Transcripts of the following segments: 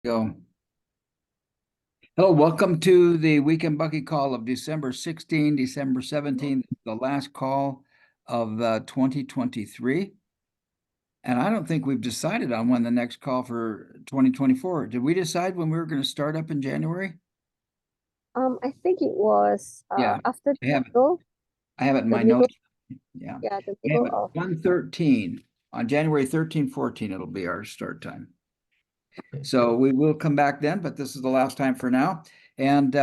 Go. Hello, welcome to the Weekend Bucky call of December 16, December 17, the last call of 2023. And I don't think we've decided on when the next call for 2024. Did we decide when we were going to start up in January? I think it was Yeah, after I have it. middle, I have it in the my middle, notes. Yeah. yeah, the I have middle it of 113. On January 13, 14, it'll be our start time. So we will come back then, but this is the last time for now. And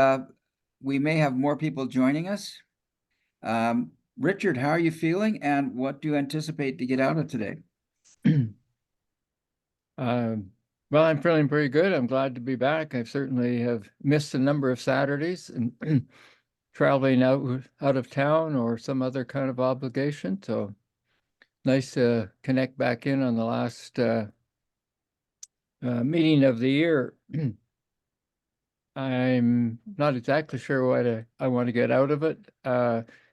we may have more people joining us. Richard, how are you feeling, and what do you anticipate to get out of today? Well, I'm feeling pretty good. I'm glad to be back. I certainly have missed a number of Saturdays and traveling out of town or some other kind of obligation. So nice to connect back in on the last meeting of the year. I'm not exactly sure what I want to get out of it.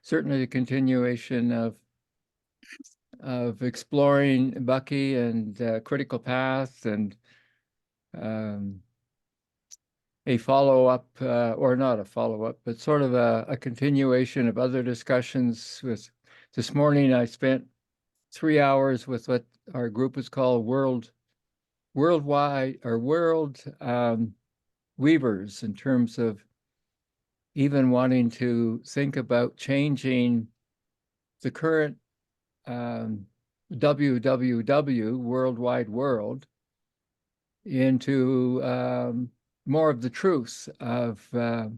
Certainly the continuation of exploring Bucky and Critical Path and a follow-up, or not a follow-up, but sort of a continuation of other discussions. With this morning, I spent 3 hours with what our group is called worldwide or world weavers, in terms of even wanting to think about changing the current WWW, World Wide World, into more of the truth of a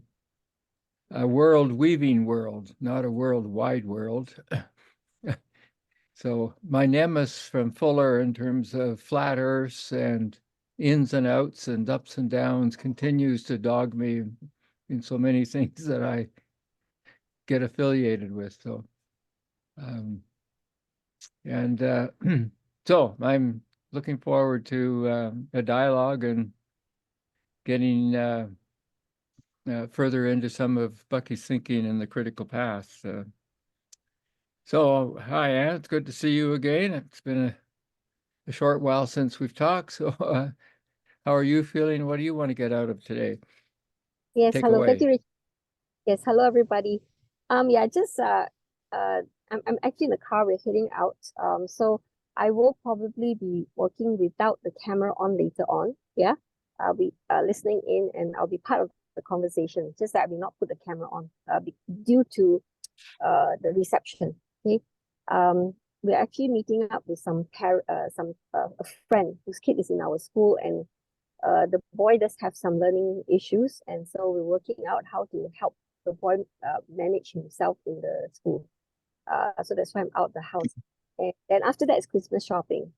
world weaving world, not a worldwide world. So my nemesis from Fuller in terms of flat earths and ins and outs and ups and downs continues to dog me in so many things that I get affiliated with. So, so I'm looking forward to a dialogue and getting further into some of Bucky's thinking in the Critical Path. So, hi, Anne. It's good to see you again. It's been a short while since we've talked. So, how are you feeling? What do you want to get out of today? yes, Take hello, away. thank you, Rich. Yes, hello everybody. Yeah, just I'm actually in the car. We're heading out. So I will probably be working without the camera on later on. Yeah, I'll be listening in and I'll be part of the conversation. Just that I will not put the camera on due to the reception. Okay. We're actually meeting up with a friend whose kid is in our school, and the boy does have some learning issues, and so we're working out how to help the boy manage himself in the school. So that's why I'm out the house. And then after that is Christmas shopping.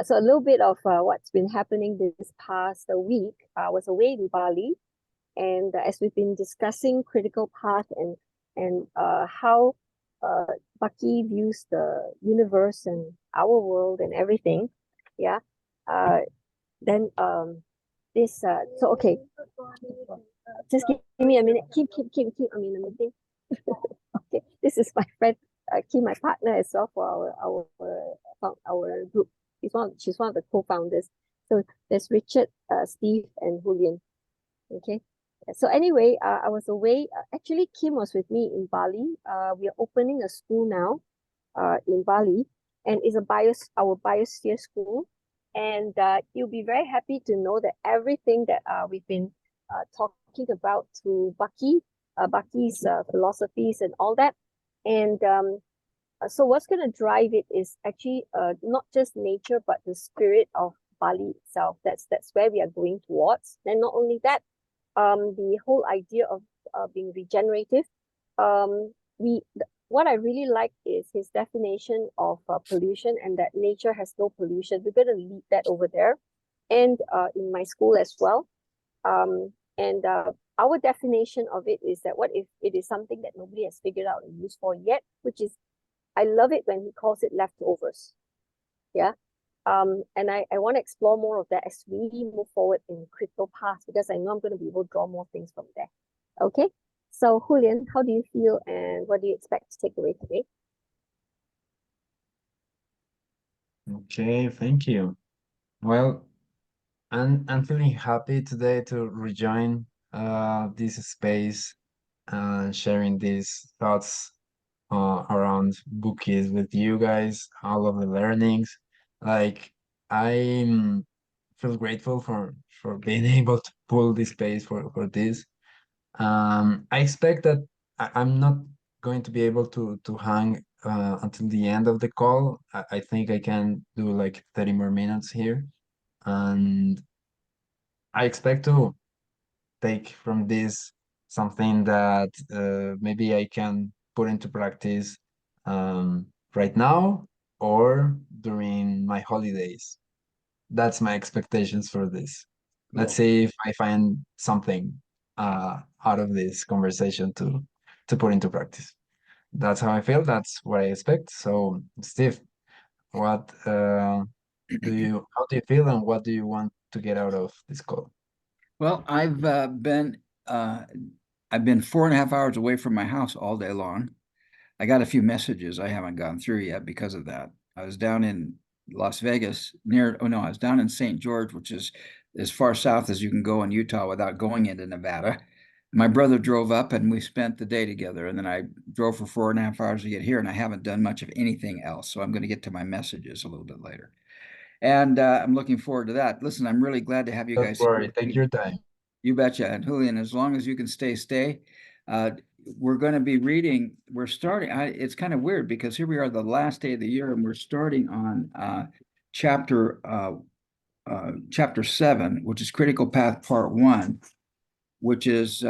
So a little bit of what's been happening this past week. I was away in Bali, and as we've been discussing Critical Path and how Bucky views the universe and our world and everything, yeah. Then this so okay, just give me a minute. Keep. I'm in a meeting. Okay, this is my friend Kim, my partner as well for our group. She's one of the co-founders. So there's Richard, Steve, and Julian. Okay. So anyway, I was away. Actually, Kim was with me in Bali. We are opening a school now, in Bali, and it's our biosphere school. And you'll be very happy to know that everything that we've been talking about through Bucky's philosophies and all that. And so what's going to drive it is actually not just nature, but the spirit of Bali itself. That's where we are going towards. And not only that, the whole idea of being regenerative. What I really like is his definition of pollution, and that nature has no pollution. We're going to lead that over there, and in my school as well. And our definition of it is that what if it is something that nobody has figured out a use for yet, which is, I love it when he calls it leftovers. Yeah. And I want to explore more of that as we move forward in Critical Path, because I know I'm going to be able to draw more things from there. Okay. So Julian, how do you feel and what do you expect to take away today? Okay, thank you. Well, I'm feeling happy today to rejoin this space and sharing these thoughts around bookies with you guys, all of the learnings. Like I feel grateful for being able to pull this space for this. I expect that I'm not going to be able to hang until the end of the call. I think I can do like 30 more minutes here, and I expect to take from this something that maybe I can put into practice right now or during my holidays. That's my expectations for this. Let's Cool. see if I find something out of this conversation to put into practice. That's how I feel. That's what I expect. So, Steve, what how do you feel, and what do you want to get out of this call? Well, I've been 4.5 hours away from my house all day long. I got a few messages I haven't gone through yet because of that. I was down in Las Vegas I was down in St. George, which is as far south as you can go in Utah without going into Nevada. My brother drove up and we spent the day together. And then I drove for 4.5 hours to get here, and I haven't done much of anything else. So I'm going to get to my messages a little bit later. And I'm looking forward to that. Listen, I'm really glad to have you Don't guys worry, here. take your time. You betcha. And Julian, as long as you can stay. We're going to be reading. We're starting. It's kind of weird because here we are, the last day of the year, and we're starting on chapter chapter 7, which is Critical Path Part 1, which is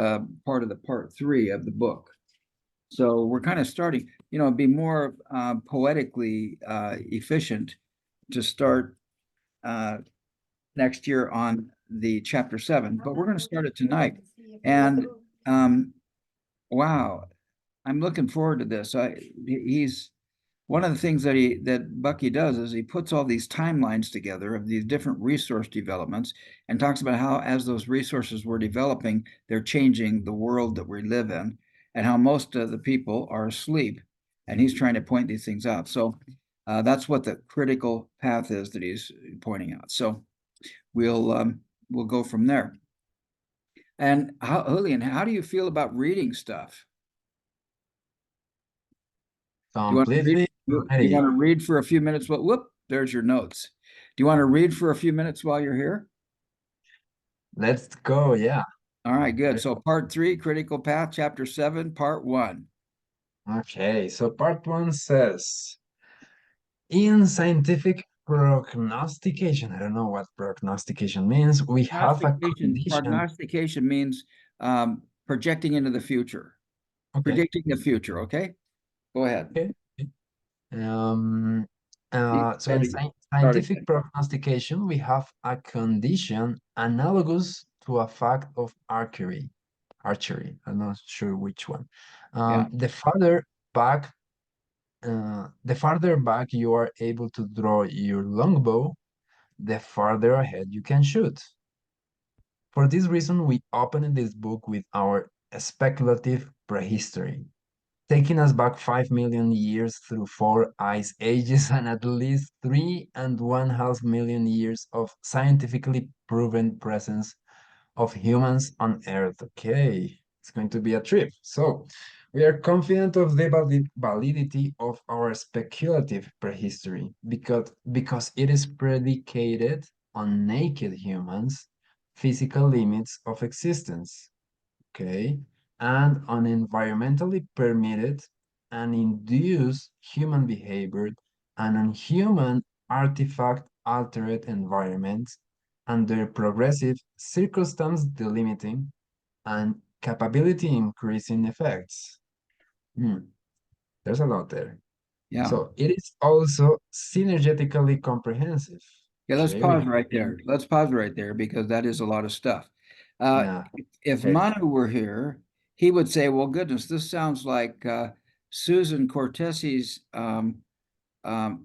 part of the Part 3 of the book. So we're kind of starting. It'd be more poetically efficient to start next year on the chapter 7, but we're going to start it tonight. And wow, I'm looking forward to this. He's one of the things that Bucky does is he puts all these timelines together of these different resource developments and talks about how, as those resources were developing, they're changing the world that we live in, and how most of the people are asleep. And he's trying to point these things out. So that's what the critical path is that he's pointing out. So we'll go from there. And Julian, how do you feel about reading stuff? Do you want to read? Completely You ready. want to read for a few minutes? Well, whoop, there's your notes. Do you want to read for a few minutes while you're here? Let's go. Yeah. All right, good. So part 3, Critical Path, chapter 7, part 1. Okay. So part one says, in scientific prognostication, I don't know what prognostication means. We have a condition. Prognostication means projecting into the future, Okay. predicting the future. Okay, go ahead. Okay. Um, so in Ready? Start scientific again. prognostication, we have a condition analogous to a fact of archery. Archery. I'm not sure which one. Yeah. The farther back you are able to draw your longbow, the farther ahead you can shoot. For this reason, we opened this book with our speculative prehistory, taking us back 5 million years through 4 ice ages and at least 3.5 million years of scientifically proven presence of humans on Earth. Okay, it's going to be a trip. So, we are confident of the validity of our speculative prehistory because it is predicated on naked humans' physical limits of existence. Okay, and on environmentally permitted and induced human behavior and on human artifact altered environments and their progressive circumstance delimiting and capability increasing effects. There's a lot there. Yeah. So it is also synergetically comprehensive. Yeah, let's Okay, we pause have right there. Let's pause right there because that is a lot of stuff. Uh, yeah. if Okay. Manu were here, he would say, well, goodness, this sounds like Susan Cortese's,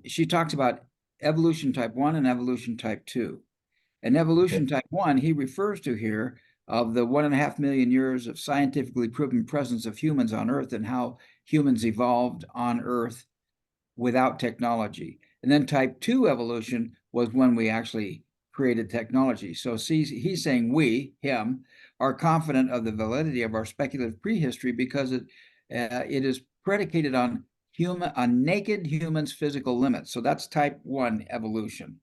she talks about evolution type 1 and evolution type 2. And evolution type 1, he refers to here of the 1.5 million years of scientifically proven presence of humans on Earth and how humans evolved on Earth without technology. And then type 2 evolution was when we actually created technology. So he's saying him, are confident of the validity of our speculative prehistory because it is predicated on naked humans' physical limits. So that's type 1 evolution,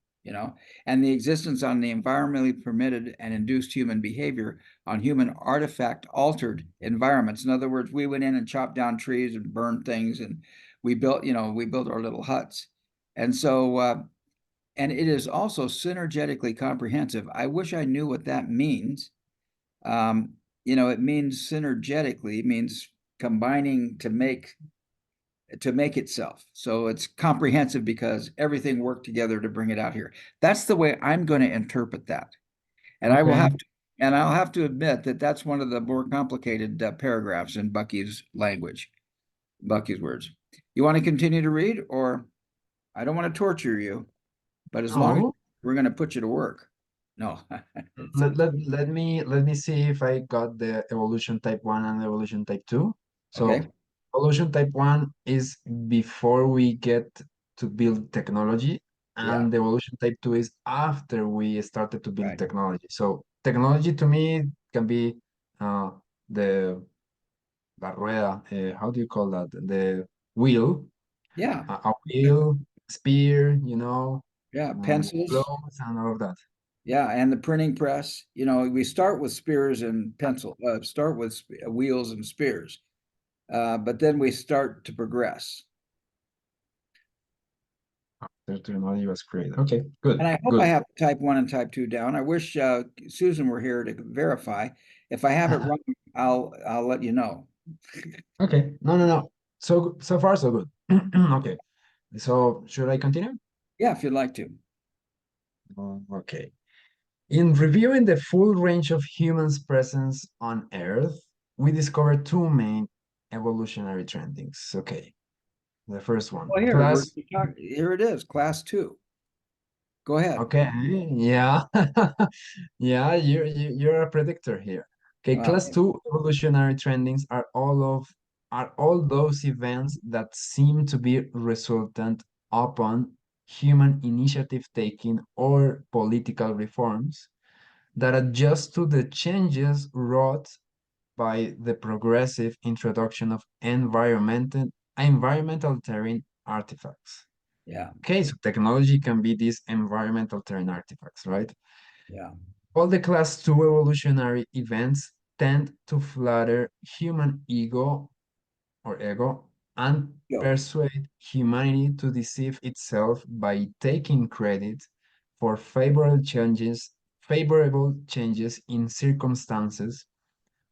and the existence on the environmentally permitted and induced human behavior on human artifact altered environments. In other words, we went in and chopped down trees and burned things, and we built our little huts. And so, and it is also synergetically comprehensive. I wish I knew what that means. It means synergetically, it means combining to make itself. So it's comprehensive because everything worked together to bring it out here. That's the way I'm going to interpret that. And Okay. I'll have to admit that that's one of the more complicated paragraphs in Bucky's language, Bucky's words. You want to continue to read, or I don't want to torture you, but as long as No. we're going to put you to work. No. Let me see if I got the evolution type 1 and evolution type 2. So Okay. evolution type 1 is before we get to build technology, Yeah. and the evolution type 2 is after we started to build Right. technology. So technology to me can be the la rueda, how do you call that? The wheel, Yeah. a wheel, spear, Yeah. Pencils. clothes and all of that. Yeah, and the printing press. We start with spears and start with wheels and spears, but then we start to progress. The technology was created. Okay, good, And I hope good. I have type 1 and type 2 down. I wish Susan were here to verify. If I have it wrong, I'll let you know. Okay, no. So far so good. Okay, so should I continue? Yeah, if you'd like to. Okay. In reviewing the full range of humans' presence on Earth, we discovered two main evolutionary trendings. Okay, the first one, Well, class. here it is, class 2. Go ahead. Okay, yeah, yeah, you're a predictor here. Okay, Wow. class 2 evolutionary trendings are all those events that seem to be resultant upon human initiative taking or political reforms that adjust to the changes wrought by the progressive introduction of environmental terrain artifacts. Yeah, Okay, so technology can be these environmental terrain artifacts, right? yeah, All the class 2 evolutionary events tend to flatter human ego or ego and go. persuade humanity to deceive itself by taking credit for favorable changes in circumstances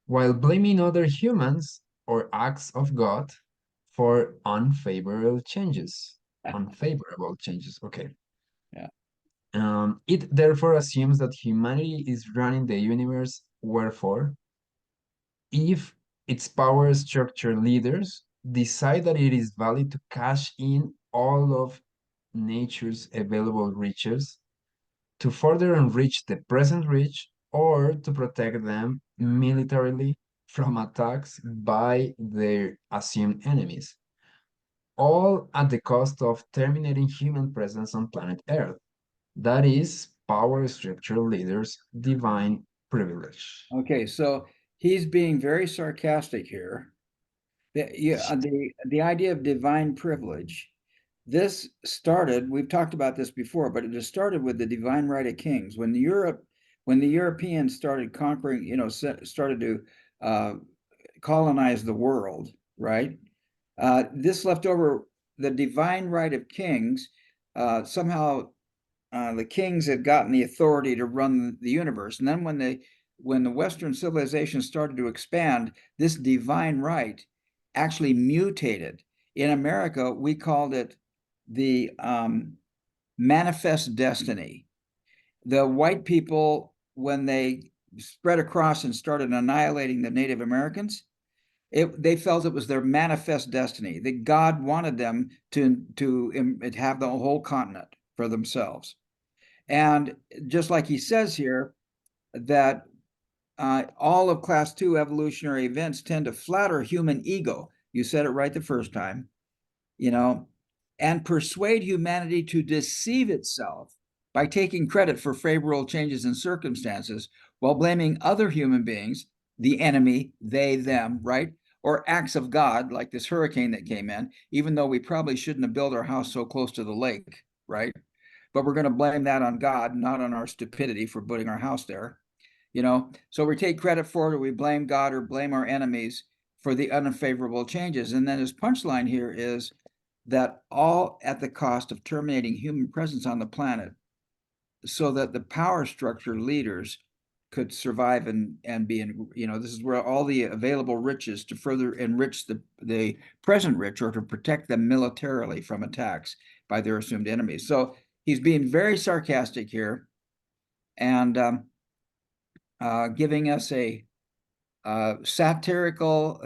while blaming other humans or acts of God for unfavorable changes. Unfavorable changes, okay. Yeah, It therefore assumes that humanity is running the universe, wherefore, if its power structure leaders decide that it is valid to cash in all of nature's available riches, to further enrich the present rich, or to protect them militarily from attacks by their assumed enemies, all at the cost of terminating human presence on planet Earth. That is power structure leaders' divine privilege. okay, so he's being very sarcastic here. The idea of divine privilege, this started, we've talked about this before, but it just started with the divine right of kings. When the Europeans started conquering, started to colonize the world, right? This left over the divine right of kings. Somehow the kings had gotten the authority to run the universe. And then when the Western civilization started to expand, this divine right actually mutated. In America, we called it the manifest destiny. The white people, when they spread across and started annihilating the Native Americans, they felt it was their manifest destiny, that God wanted them to have the whole continent for themselves. And just like he says here, that all of class 2 evolutionary events tend to flatter human ego. You said it right the first time, and persuade humanity to deceive itself by taking credit for favorable changes in circumstances while blaming other human beings, the enemy, they, them, right? Or acts of God, like this hurricane that came in, even though we probably shouldn't have built our house so close to the lake, right? But we're going to blame that on God, not on our stupidity for putting our house there. You know, so we take credit for it, or we blame God or blame our enemies for the unfavorable changes. And then his punchline here is that all at the cost of terminating human presence on the planet, so that the power structure leaders could survive and be in, you know, this is where all the available riches to further enrich the present rich, or to protect them militarily from attacks by their assumed enemies. So he's being very sarcastic here, and giving us a satirical,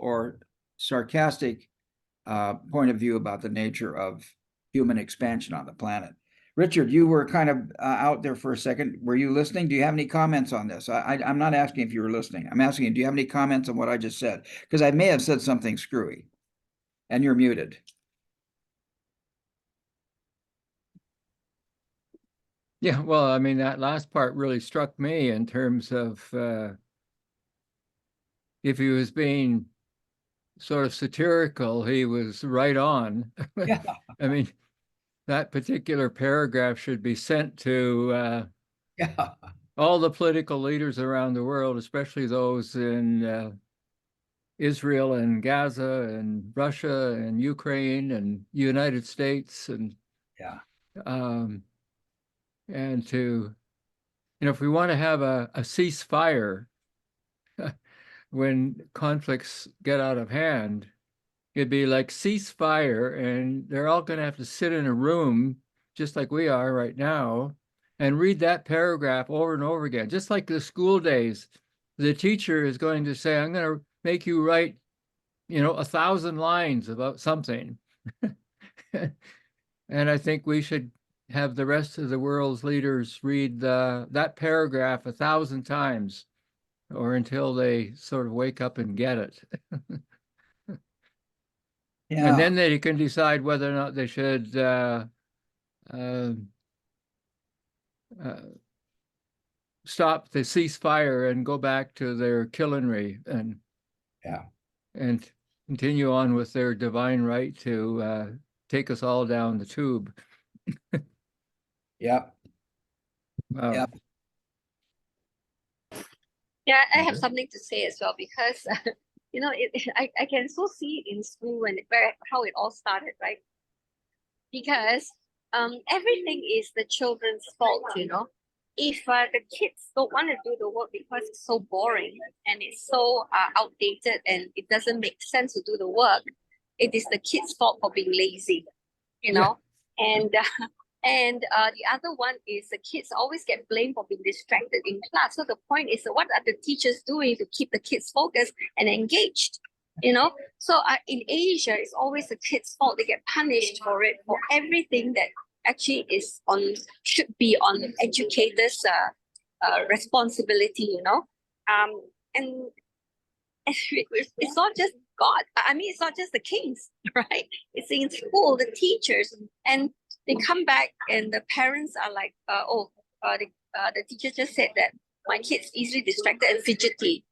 or sarcastic point of view about the nature of human expansion on the planet. Richard, you were kind of out there for a second. Were you listening? Do you have any comments on this? I'm not asking if you were listening. I'm asking, do you have any comments on what I just said? Because I may have said something screwy, and you're muted. Yeah, well, I mean, that last part really struck me in terms of if he was being sort of satirical, he was right on. Yeah. I mean, that particular paragraph should be sent to Yeah. all the political leaders around the world, especially those in Israel and Gaza and Russia and Ukraine and United States, and Yeah. and to, you know, if we want to have a ceasefire when conflicts get out of hand, it'd be like ceasefire, and they're all going to have to sit in a room just like we are right now and read that paragraph over and over again, just like the school days. The teacher is going to say, I'm going to make you write, you know, 1,000 lines about something. And I think we should have the rest of the world's leaders read that paragraph 1,000 times, or until they sort of wake up and get it. Yeah. And then they can decide whether or not they should stop the ceasefire and go back to their killenry and Yeah. and continue on with their divine right to take us all down the tube. Yeah. Wow. Yeah. Yeah, I have something to say as well, because you know, I can so see it in school how it all started, right? Because everything is the children's fault, you know. If the kids don't want to do the work because it's so boring and it's so outdated and it doesn't make sense to do the work, it is the kids' fault for being lazy, you know. And the other one is the kids always get blamed for being distracted in class. So the point is, what are the teachers doing to keep the kids focused and engaged? You know, so in Asia, it's always the kids' fault. They get punished for it, for everything that actually should be on educators' responsibility. You know, and it's not just God. I mean, it's not just the kings, right? It's in school, the teachers, and they come back and the parents are like, the teacher just said that my kid's easily distracted and fidgety.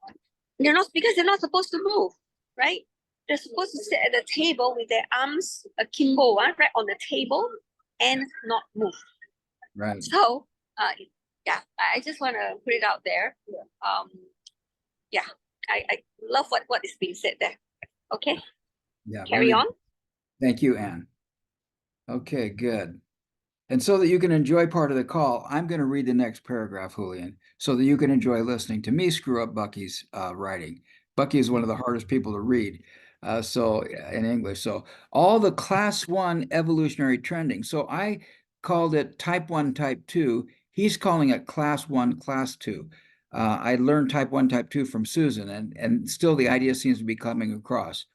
Because they're not supposed to move, right? They're supposed to sit at the table with their arms akimbo, right on the table, and not move. Right. So, yeah, I just want to put it out there. Yeah, I love what is being said there. Okay, Yeah. carry really on. Thank you, Anne. Okay, good. And so that you can enjoy part of the call, I'm going to read the next paragraph, Julian, so that you can enjoy listening to me screw up Bucky's writing. Bucky is one of the hardest people to read, so in English. So all the class 1 evolutionary trending. So I called it type 1, type 2. He's calling it class 1, class 2. I learned type 1, type 2 from Susan, and still the idea seems to be coming across.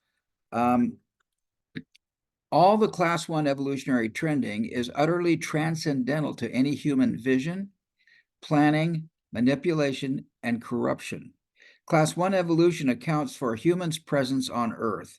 All the class 1 evolutionary trending is utterly transcendental to any human vision, planning, manipulation, and corruption. Class 1 evolution accounts for humans' presence on Earth.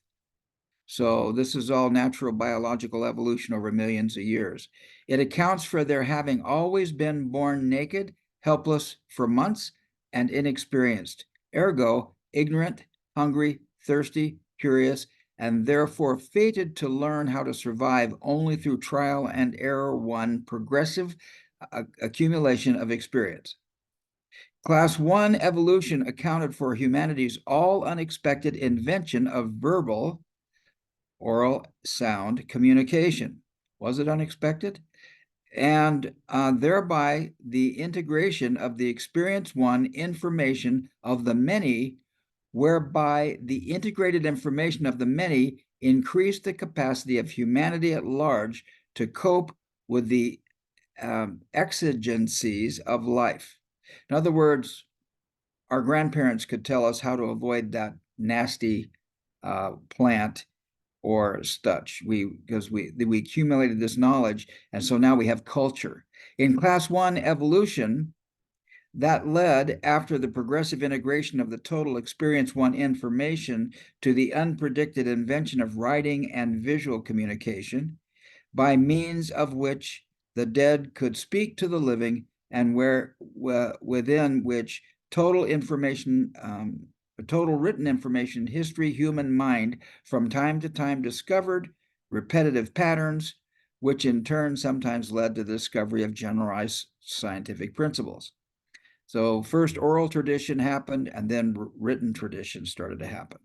So this is all natural biological evolution over millions of years. It accounts for their having always been born naked, helpless for months, and inexperienced, ergo ignorant, hungry, thirsty, curious, and therefore fated to learn how to survive only through trial and error, one progressive accumulation of experience. Class 1 evolution accounted for humanity's all unexpected invention of verbal, oral sound communication. Was it unexpected? And thereby the integration of the experience one information of the many, whereby the integrated information of the many increased the capacity of humanity at large to cope with the exigencies of life. In other words, our grandparents could tell us how to avoid that nasty plant or stutch. Because we accumulated this knowledge, and so now we have culture. In class 1 evolution, that led, after the progressive integration of the total experience one information, to the unpredicted invention of writing and visual communication, by means of which the dead could speak to the living, and within which total information, total written information, history, human mind, from time to time discovered repetitive patterns, which in turn sometimes led to the discovery of generalized scientific principles. So first oral tradition happened, and then written tradition started to happen.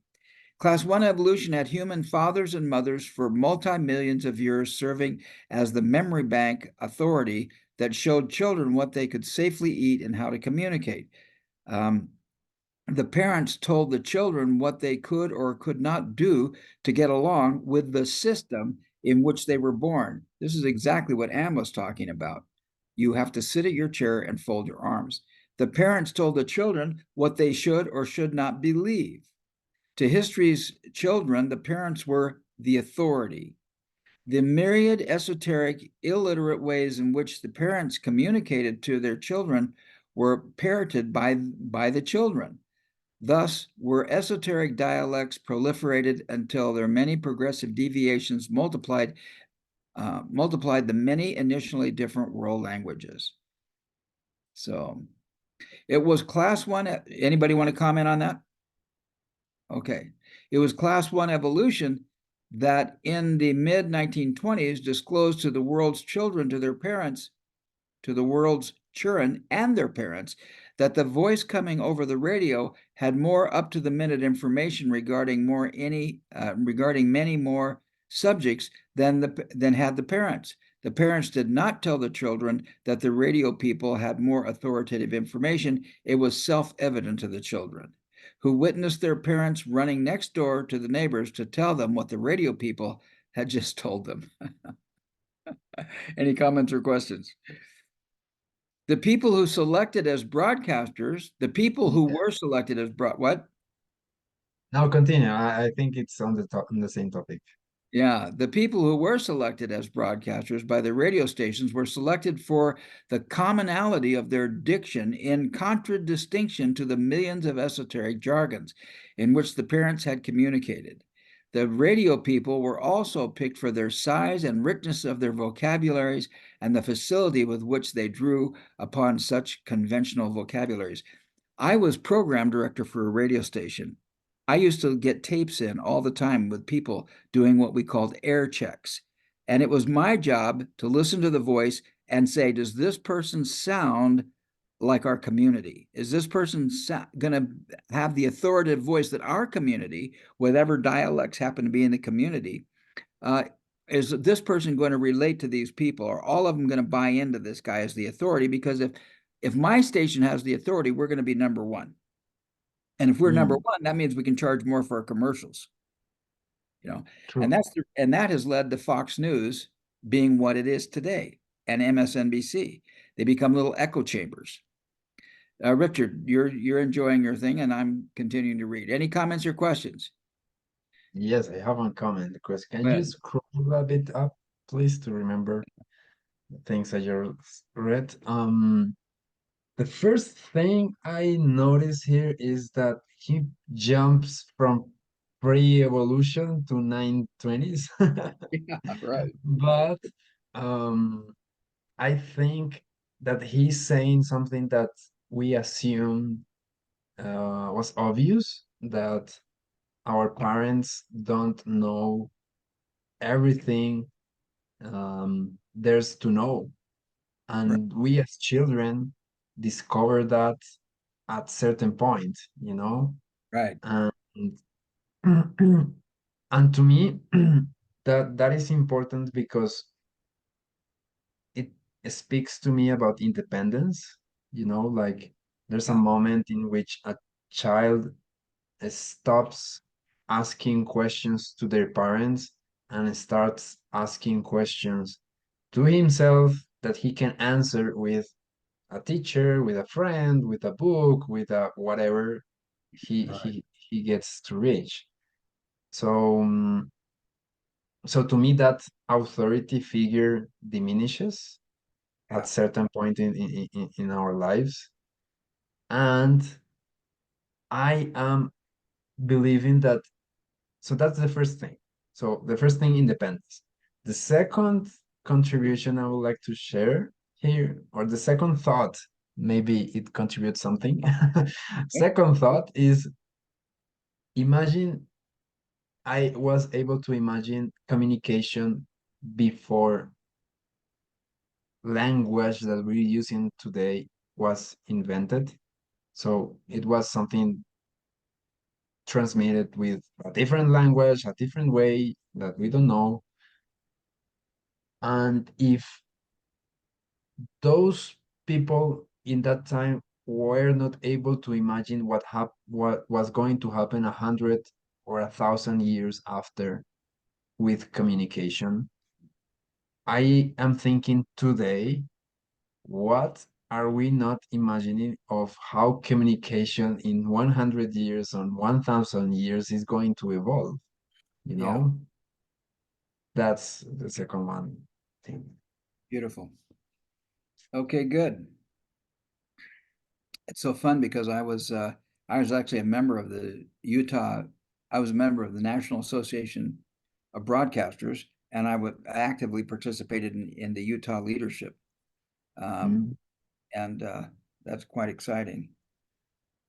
Class 1 evolution had human fathers and mothers for multi-millions of years serving as the memory bank authority that showed children what they could safely eat and how to communicate. The parents told the children what they could or could not do to get along with the system in which they were born. This is exactly what Anne was talking about. You have to sit at your chair and fold your arms. The parents told the children what they should or should not believe. To history's children, the parents were the authority. The myriad esoteric, illiterate ways in which the parents communicated to their children were parroted by the children. Thus, were esoteric dialects proliferated until their many progressive deviations multiplied the many initially different world languages. So it was class 1. Anybody want to comment on that? Okay. It was class 1 evolution that in the mid-1920s disclosed to the world's children, to their parents, to the world's children and their parents, that the voice coming over the radio had more up-to-the-minute information regarding many more subjects than had the parents. The parents did not tell the children that the radio people had more authoritative information. It was self-evident to the children, who witnessed their parents running next door to the neighbors to tell them what the radio people had just told them. Any comments or questions? The people who selected as broadcasters, the people who were selected as what? Now continue. I think it's on the same topic. Yeah, the people who were selected as broadcasters by the radio stations were selected for the commonality of their diction in contradistinction to the millions of esoteric jargons in which the parents had communicated. The radio people were also picked for their size and richness of their vocabularies and the facility with which they drew upon such conventional vocabularies. I was program director for a radio station. I used to get tapes in all the time with people doing what we called air checks. And it was my job to listen to the voice and say, does this person sound like our community? Is this person going to have the authoritative voice that our community, whatever dialects happen to be in the community, is this person going to relate to these people? Are all of them going to buy into this guy as the authority? Because if my station has the authority, we're going to be number one. And if we're number one, that means we can charge more for our commercials. True. And that has led to Fox News being what it is today, and MSNBC. They become little echo chambers. Richard, you're enjoying your thing, and I'm continuing to read. Any comments or questions? Yes, I have one comment. Chris, can you scroll a bit up, please, to remember the things that you read? The first thing I notice here is that he jumps from pre-evolution to 920s. Yeah, right. But um, I think that he's saying something that we assumed was obvious, that our parents don't know everything there's to know. Right. And we as children discover that at certain point, you know? Right. And and to me, that is important because it speaks to me about independence, you know, like there's a Yeah. moment in which a child stops asking questions to their parents and starts asking questions to himself that he can answer with a teacher, with a friend, with a book, with a whatever Right. he gets to reach. So so to me that authority figure diminishes Yeah. at certain point in our lives. And I am believing that, so that's the first thing. So the first thing, independence. The second contribution I would like to share here, or the second thought, maybe it contributes something. Second thought is, imagine I was able to imagine communication before language that we're using today was invented. So it was something transmitted with a different language, a different way that we don't know. And if those people in that time were not able to imagine what was going to happen 100 or 1,000 years after with communication, I am thinking today, what are we not imagining of how communication in 100 years or 1,000 years is going to evolve? You Yeah. know, that's the second one thing. Beautiful. Okay, good. It's so fun because I was actually a member of the Utah, I was a member of the National Association of Broadcasters, and actively participated in the Utah leadership. Um, Mm. and that's quite exciting.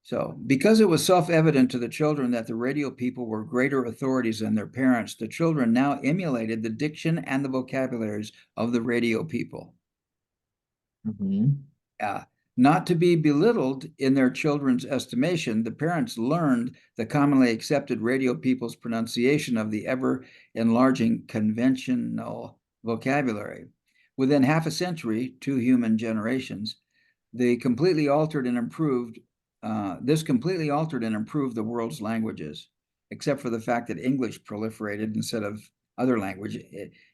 So, because it was self-evident to the children that the radio people were greater authorities than their parents, the children now emulated the diction and the vocabularies of the radio people. Mhm. Not to be belittled in their children's estimation, the parents learned the commonly accepted radio people's pronunciation of the ever enlarging conventional vocabulary. Within half a century, 2 human generations, this completely altered and improved the world's languages, except for the fact that English proliferated instead of other language.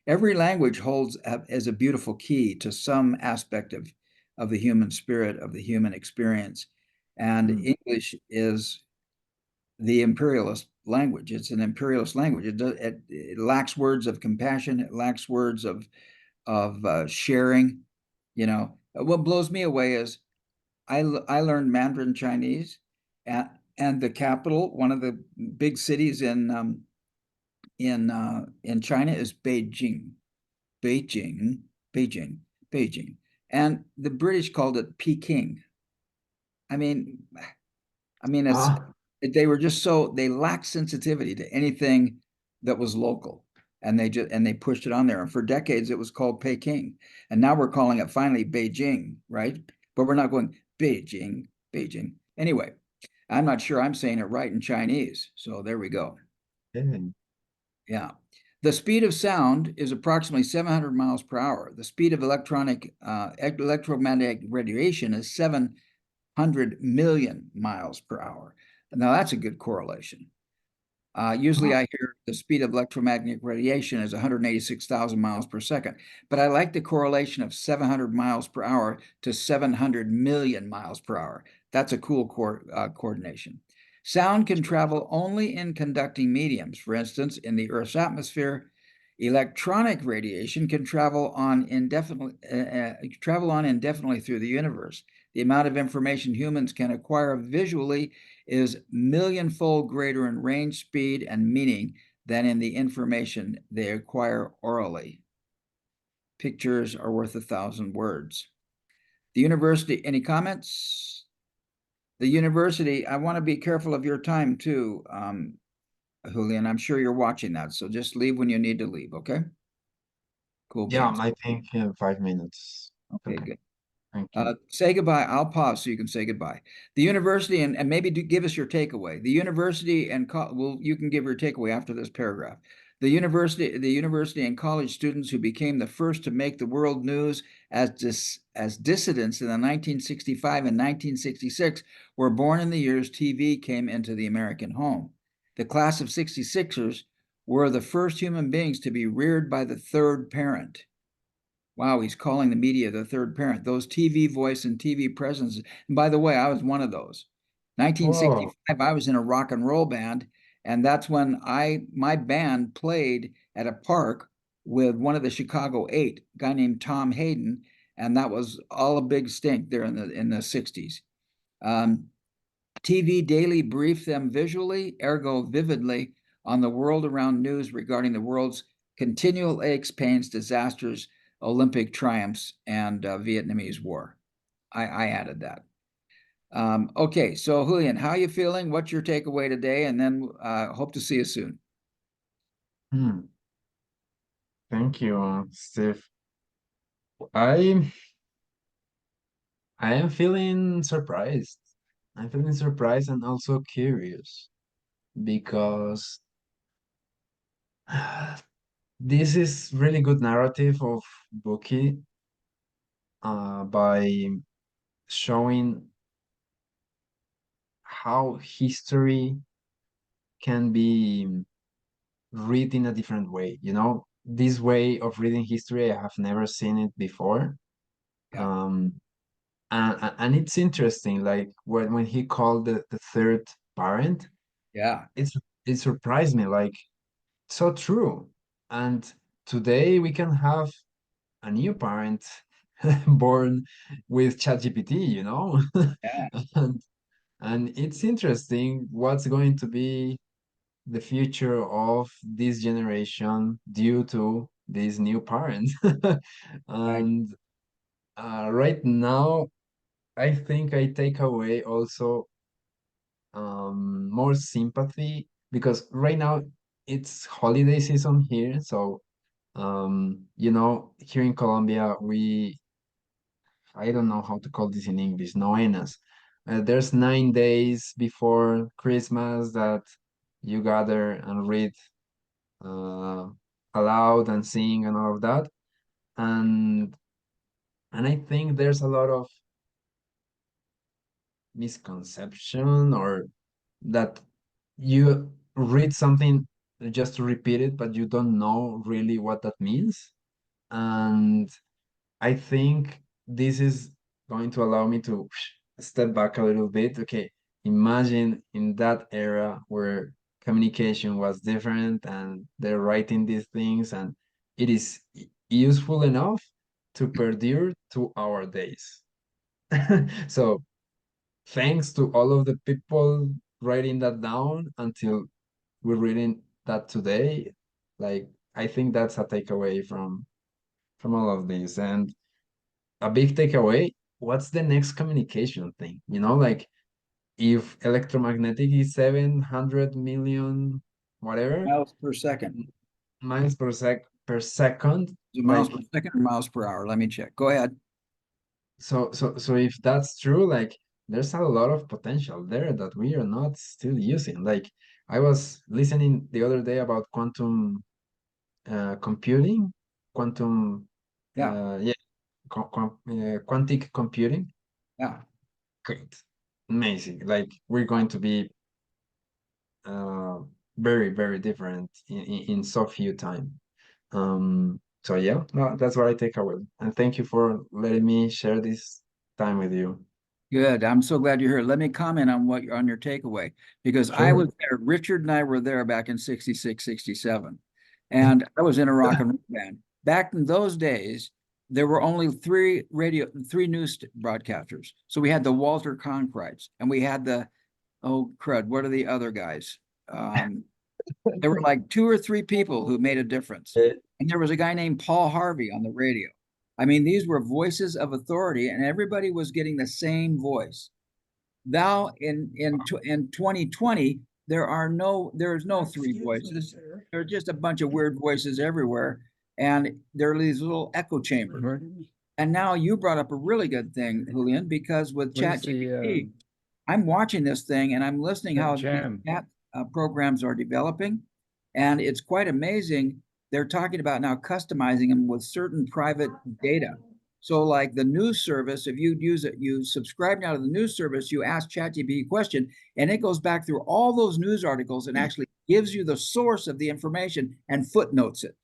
Every language holds as a beautiful key to some aspect of the human spirit, of the human experience. And Mm. English is the imperialist language. It's an imperialist language. It lacks words of compassion. It lacks words of sharing. What blows me away is I learned Mandarin Chinese, and the capital, one of the big cities in China, is Beijing. Beijing, Beijing, Beijing. And the British called it Peking. I mean, it's Ah, they lacked sensitivity to anything that was local. And they pushed it on there. And for decades it was called Peking. And now we're calling it finally Beijing, right? But we're not going Beijing, Beijing. Anyway, I'm not sure I'm saying it right in Chinese. So there we go. okay. Yeah. The speed of sound is approximately 700 miles per hour. The speed of electromagnetic radiation is 700 million miles per hour. Now that's a good correlation. Usually Ah, I hear the speed of electromagnetic radiation is 186,000 miles per second, but I like the correlation of 700 miles per hour to 700 million miles per hour. That's a cool coordination. Sound can travel only in conducting mediums. For instance, in the Earth's atmosphere, electronic radiation can travel on indefinitely through the universe. the amount of information humans can acquire visually is millionfold greater in range, speed, and meaning than in the information they acquire orally. Pictures are worth 1,000 words. The university, any comments? The university, I want to be careful of your time too, Julian. I'm sure you're watching that, so just leave when you need to leave, okay? Cool Yeah, beans. I think 5 minutes. Okay, good. Thank you. Say goodbye. I'll pause so you can say goodbye. The university, and maybe give us your takeaway. The university and well, you can give your takeaway after this paragraph. The university and college students who became the first to make the world news as dissidents in the 1965 and 1966 were born in the years TV came into the American home. The class of 66ers were the first human beings to be reared by the third parent. Wow, he's calling the media the third parent. Those TV voice and TV presence. And by the way, I was one of those. 1965, I was in a rock and roll band, and that's when my band played at a park with one of the Chicago Eight, a guy named Tom Hayden, and that was all a big stink there in the 60s. TV daily briefed them visually, ergo vividly, on the world around news regarding the world's continual aches, pains, disasters, Olympic triumphs, and Vietnamese War. I added that. Okay, so Julian, how are you feeling? What's your takeaway today? And then hope to see you soon. Thank you, Steve. I am feeling surprised. I'm feeling surprised and also curious because this is really good narrative of Buki by showing how history can be read in a different way. You know, this way of reading history, I have never seen it before. Yeah. And it's interesting, like when he called the third parent, Yeah. it surprised me, like so true. And today we can have a new parent born with ChatGPT, you know? Yeah. and and it's interesting what's going to be the future of this generation due to these new parents. Right. And right now, I think I take away also more sympathy because right now it's holiday season here. So, you know, here in Colombia, I don't know how to call this in English, novenas. There's 9 days before Christmas that you gather and read uh, aloud and sing and all of that. And I think there's a lot of misconception or that you read something just to repeat it, but you don't know really what that means. And I think this is going to allow me to step back a little bit. Okay, imagine in that era where communication was different and they're writing these things and it is useful enough to perdure to our days. So thanks to all of the people writing that down until we're reading that today. Like I think that's a takeaway from all of this. And a big takeaway, what's the next communication thing? You know, like if electromagnetic is 700 million whatever Miles per second. miles per second, Is it miles like per second or miles per hour? Let me check. Go ahead. so if that's true, like there's a lot of potential there that we are not still using. Like I was listening the other day about quantum computing, quantum Yeah. yeah, quantic computing. Yeah. Great, amazing. Like we're going to be uh, very, very different in so few time. So yeah, no, that's what I take away. And thank you for letting me share this time with you. Good. I'm so glad you're here. Let me comment on on your takeaway because I Sure. was there. Richard and I were there back in 66, 67. And I was in a rock and roll band. Back in those days, there were only three news broadcasters. So we had the Walter Cronkrights, and we had the, oh crud, what are the other guys? There were like 2 or 3 people who made a difference. And there was a guy named Paul Harvey on the radio. I mean, these were voices of authority, and everybody was getting the same voice. Now in 2020, there is no 3 voices. There are just a bunch of weird voices everywhere, and there are these little echo chambers. And now you brought up a really good thing, Julian, because with Where's ChatGPT, I'm watching this thing and I'm listening the how jam? chat programs are developing, and it's quite amazing. They're talking about now customizing them with certain private data. So like the news service, if you use it, you subscribe now to the news service, you ask ChatGPT a question, and it goes back through all those news articles and actually gives you the source of the information and footnotes it.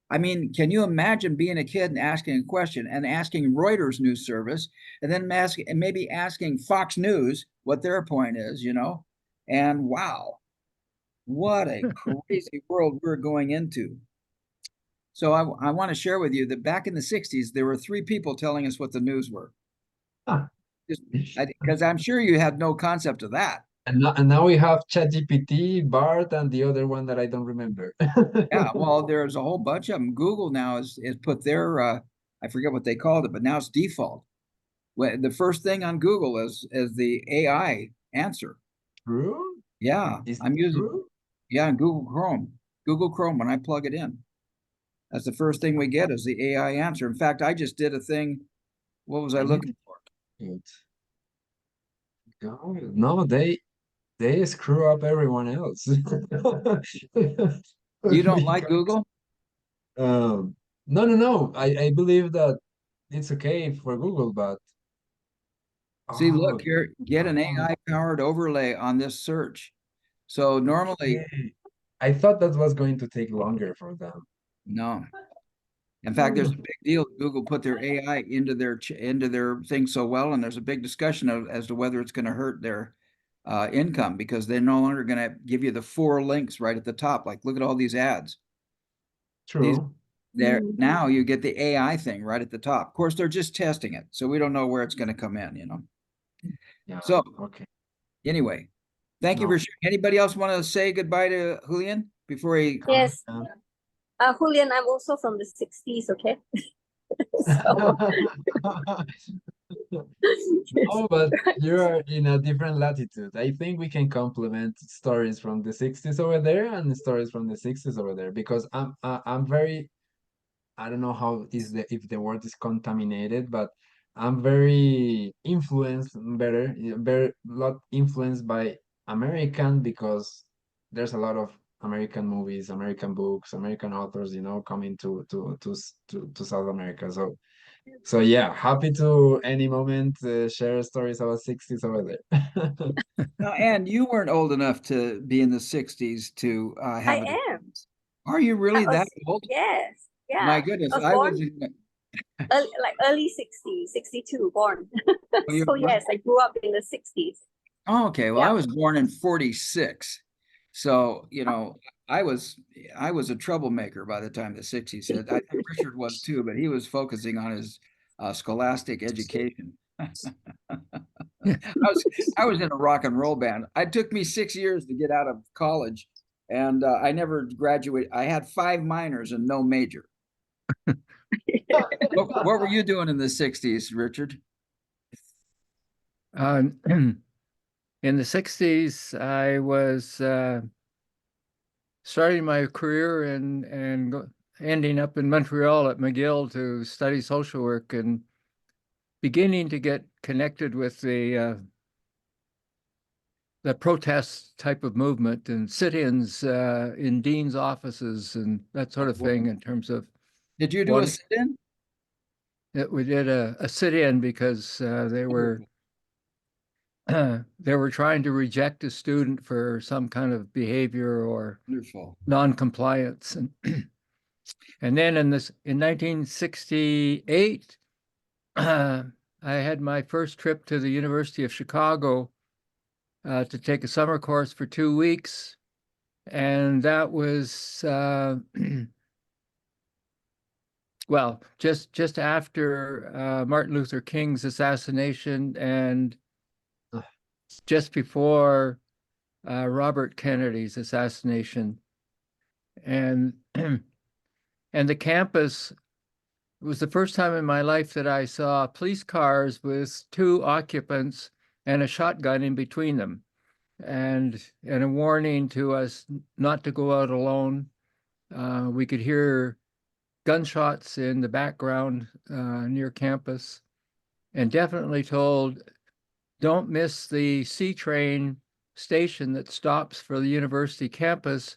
I mean, can you imagine being a kid and asking a question and asking Reuters news service and then maybe asking Fox News what their point is, you know? And wow, what a crazy world we're going into. So I want to share with you that back in the 60s, there were 3 people telling us what the news were. Because I'm sure you had no concept of that. And now we have ChatGPT, Bart, and the other one that I don't remember. Yeah, well, there's a whole bunch of them. Google now is put their I forget what they called it, but now it's default. Well, the first thing on Google is the AI answer. True? Yeah, Is I'm it using true? yeah, Google Chrome. Google Chrome when I plug it in. That's the first thing we get is the AI answer. In fact, I just did a thing. What was I looking for? Good. God, no, they screw up everyone else. You don't like Because, Google? no. I believe that it's okay for Google, but See, oh, look here, get an no. AI powered overlay on this search. So normally, Okay. I thought that was going to take longer for them. no. In fact, there's a big deal. Google put their AI into their thing so well, and there's a big discussion as to whether it's going to hurt their income because they're no longer going to give you the 4 links right at the top. Like, look at all these ads. True. There now you get the AI thing right at the top. Of course, they're just testing it, so we don't know where it's going to come in. You know. Yeah. So Okay. anyway, thank you for No. sharing. Anybody else want to say goodbye to Julian before he? Yes. Um, Julian, I'm also from the 60s, okay? So, Oh, but you're in a different latitude. I think we can complement stories from the 60s over there and stories from the 60s over there because I'm very, I don't know how is the if the word is contaminated, but I'm very influenced, very lot influenced by American because there's a lot of American movies, American books, American authors, coming to South America. So yeah, happy to any moment share stories about 60s over there. Now, and you weren't old enough to be in the 60s to have I it. am. Are you I really that was, old? yes, My yeah. goodness, I was I born was in, early 60s, 62 born. oh, you're So what? yes, I grew up in the 60s. Oh, okay. Well, I Yeah. was born in 46. So, you know, I was a troublemaker by the time the 60s hit. I think Richard was too, but he was focusing on his scholastic education. I was in a rock and roll band. It took me 6 years to get out of college, and I never graduated. I had 5 minors and no major. What were you doing in the 60s, Richard? In the 60s, I was starting my career and ending up in Montreal at McGill to study social work and beginning to get connected with the protest type of movement and sit-ins in dean's offices and that sort of thing in terms of Did you do a sit-in? we did a sit-in because they were trying to reject a student for some kind of behavior or Wonderful. non-compliance. And then in 1968, I had my first trip to the University of Chicago to take a summer course for 2 weeks. And that was well, just after Martin Luther King's assassination and Ugh. just before Robert Kennedy's assassination. And and the campus, it was the first time in my life that I saw police cars with 2 occupants and a shotgun in between them, and a warning to us not to go out alone. We could hear gunshots in the background near campus, and definitely told, don't miss the C train station that stops for the university campus,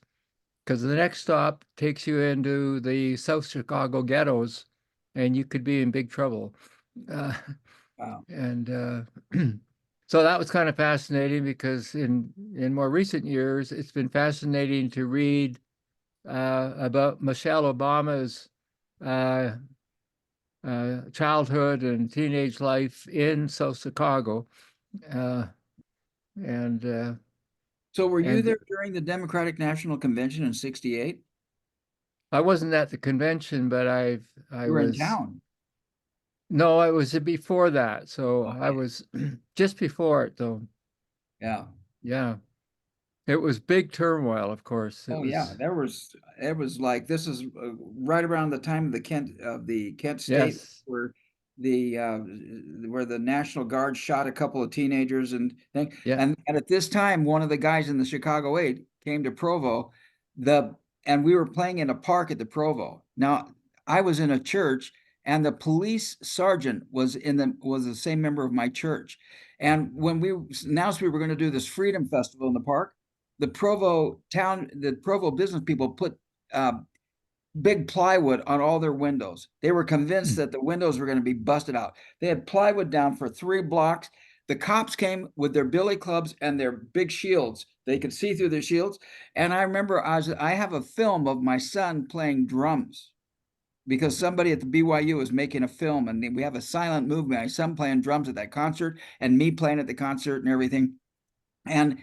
because the next stop takes you into the South Chicago ghettos, and you could be in big trouble. Wow. And so that was kind of fascinating, because in more recent years, it's been fascinating to read about Michelle Obama's childhood and teenage life in South Chicago. And So were you And- there during the Democratic National Convention in '68? I wasn't at the convention, but I You were in was. town. No, I was before that. So I Okay. was just before it, though. Yeah. Yeah. It was big turmoil, of course. It Oh, yeah. was, It was like, this is right around the time of the Kent State, yes. where where the National Guard shot a couple of teenagers and thing. Yeah. And at this time, one of the guys in the Chicago 8 came to Provo, and we were playing in a park at the Provo. Now, I was in a church, and the police sergeant was the same member of my church. And when we announced we were going to do this Freedom Festival in the park, the Provo business people put big plywood on all their windows. They were convinced that the windows were going to be busted out. They had plywood down for 3 blocks. The cops came with their billy clubs and their big shields. They could see through their shields. And I remember I have a film of my son playing drums, because somebody at the BYU was making a film, and we have a silent movie. My son playing drums at that concert, and me playing at the concert and everything. And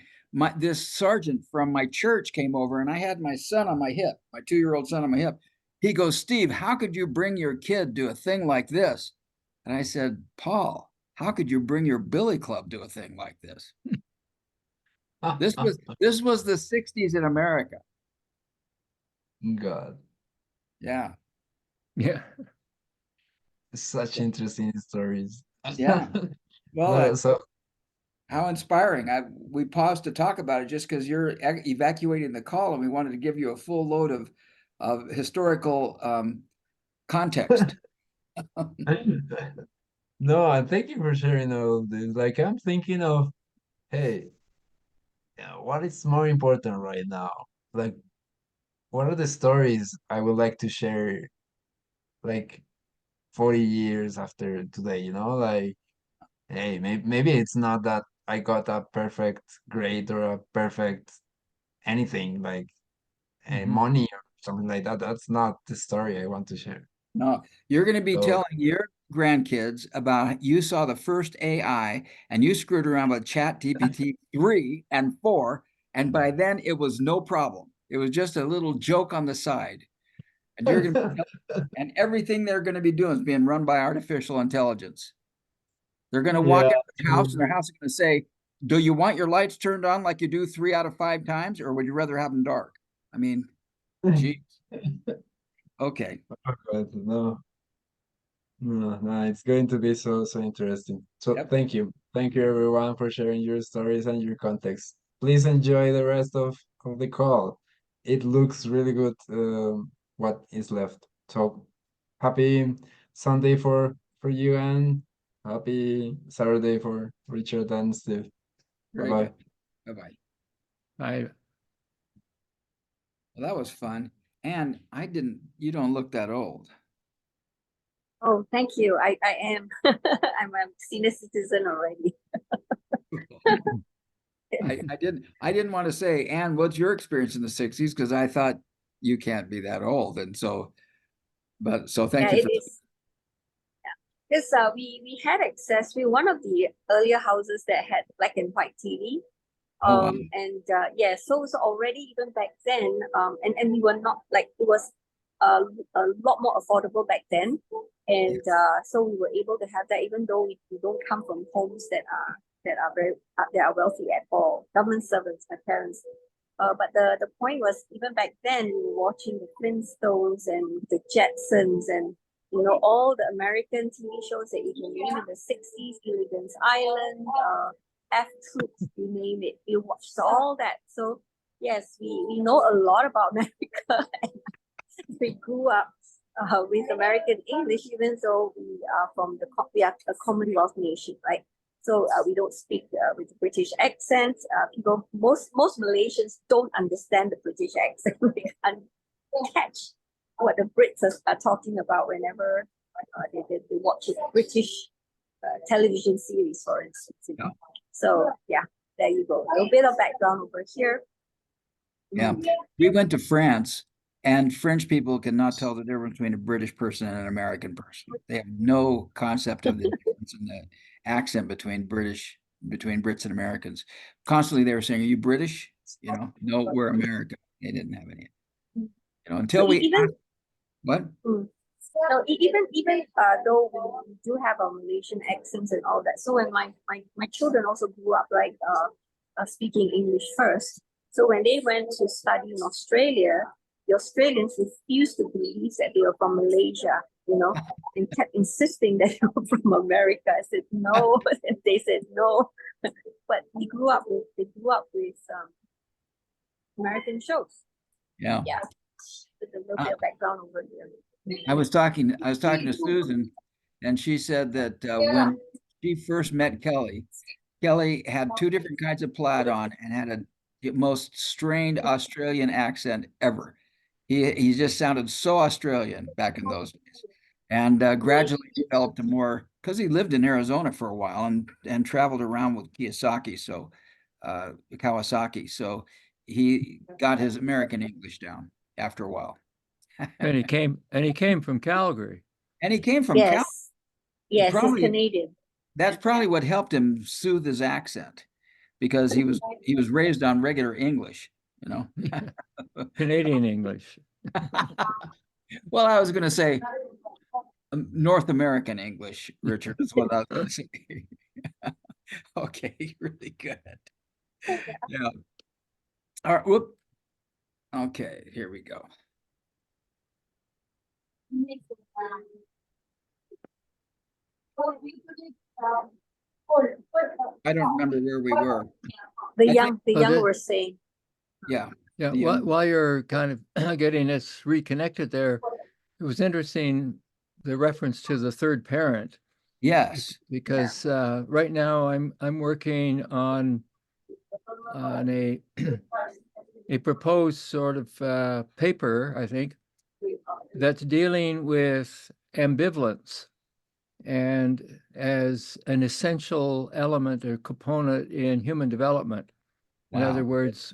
this sergeant from my church came over, and I had my son on my hip, my 2-year-old son on my hip. He goes, "Steve, how could you bring your kid to a thing like this?" And I said, "Paul, how could you bring your billy club to a thing like this?" This was the '60s in America. God, Yeah. Yeah. such interesting stories. Yeah. Well, No, so how inspiring. We paused to talk about it just because you're evacuating the call, and we wanted to give you a full load of historical context. no, and thank you for sharing all of this. Like, I'm thinking of, hey, what is more important right now? Like, what are the stories I would like to share, like 40 years after today, Like, hey, maybe it's not that I got a perfect grade or a perfect anything, like money or something like that. That's not the story I want to share. No, you're going to be So, telling your grandkids about you saw the first AI and you screwed around with ChatGPT 3 and 4, and by then it was no problem. It was just a little joke on the side. And you're going to and everything they're going to be doing is being run by artificial intelligence. They're going to walk yeah, into their house, and their house is going to say, "Do you want your lights turned on like you do 3 out of 5 times, or would you rather have them dark?" I mean, geez. Okay. but no, it's going to be so interesting. So Yep. thank you everyone for sharing your stories and your context. Please enjoy the rest of the call. It looks really good, what is left. So happy Sunday for you, and happy Saturday for Richard and Steve. Very Bye-bye. good. Bye-bye. Well, that was fun. And you don't look that old. Oh, thank you. I am. I'm a senior citizen already. I didn't want to say, Anne, what's your experience in the '60s? Because I thought you can't be that old. And so thank Yeah, you it is. Yeah, because we had access. We one of the earlier houses that had black and white TV. Oh, wow. And yeah, so already even back then, and we were not like, it was a lot more affordable back then. And so we were able to have that, even though we don't come from homes that are wealthy at all. Government servants, my parents. But the point was, even back then, we were watching the Flintstones and the Jetsons and all the American TV shows that you can name in the 60s, Gilligan's Island, F Troops, you name it. We watched all that. So yes, we know a lot about America. And we grew up with American English, even though we are a Commonwealth nation, right? So we don't speak with British accent. Most Malaysians don't understand the British accent. They can't catch what the Brits are talking about whenever they watch a British television series, for instance. So yeah, there you go. A little bit of background over here. Yeah, we went to France, and French people cannot tell the difference between a British person and an American person. They have no concept of the difference in the accent between Brits and Americans. Constantly, they were saying, "Are you British?" No, we're American. They didn't have any. Until we asked, what? So even though we do have our Malaysian accents and all that, so when my children also grew up speaking English first. So when they went to study in Australia, the Australians refused to believe that they were from Malaysia, and kept insisting that they were from America. I said no, and they said no. But they grew up with American shows. Yeah. With a little bit of background over here. I was talking to Susan, and she said that when she first met Kelly had two different kinds of plaid on and had the most strained Australian accent ever. He just sounded so Australian back in those days, and gradually developed a more, because he lived in Arizona for a while and traveled around with Kawasaki, so he got his American English down after a while. And he came from Calgary. And he came from Yes. Cal. Yes, Probably- he's Canadian. That's probably what helped him soothe his accent, because he was raised on regular English, Canadian English. Well, I was going to say North American English, Richard, is what I was going to say. Okay, really good. Yeah. All right, whoop. Okay, here we go. I don't remember where we were. The I young this- were saying. Yeah. Yeah, The, while you're kind of getting us reconnected there, it was interesting, the reference to the third parent, Yes. because right now I'm working on a a proposed sort of paper, I think, that's dealing with ambivalence and as an essential element or component in human development. In other Wow. words,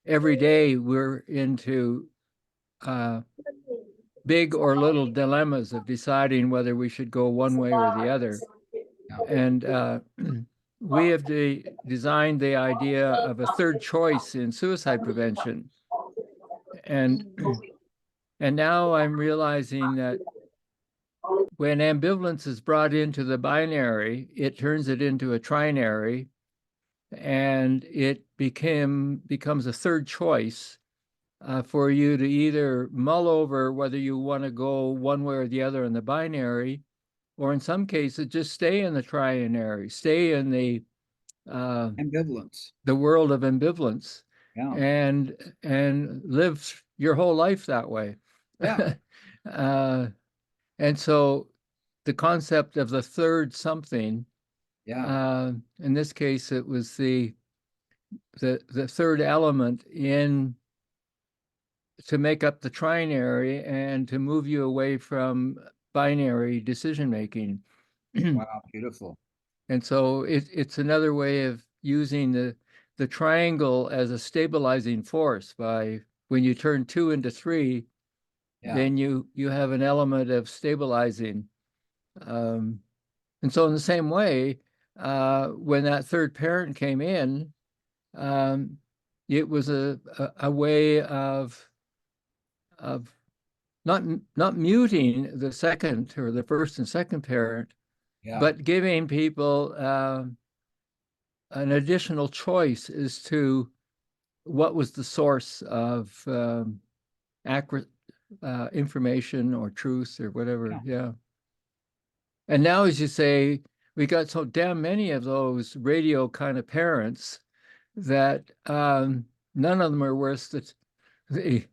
every day we're into big or little dilemmas of deciding whether we should go one way or the other. And we have designed the idea of a third choice in suicide prevention. And now I'm realizing that when ambivalence is brought into the binary, it turns it into a trinary, and it becomes a third choice for you to either mull over whether you want to go one way or the other in the binary, or in some cases just stay in the trinary, stay in the Ambivalence. the world of ambivalence, Yeah. and live your whole life that way. Yeah. And so the concept of the third something, Yeah. in this case, it was the third element to make up the trinary and to move you away from binary decision making. Wow. Beautiful. And so it's another way of using the triangle as a stabilizing force. By when you turn 2 into 3, then you have an element of stabilizing. And so in the same way, when that third parent came in, it was a way of of not muting the second or the first and second parent, Yeah. but giving people an additional choice as to what was the source of accurate information or truth or whatever. Yeah. And now, as you say, we got so damn many of those radio kind of parents that none of them are worth the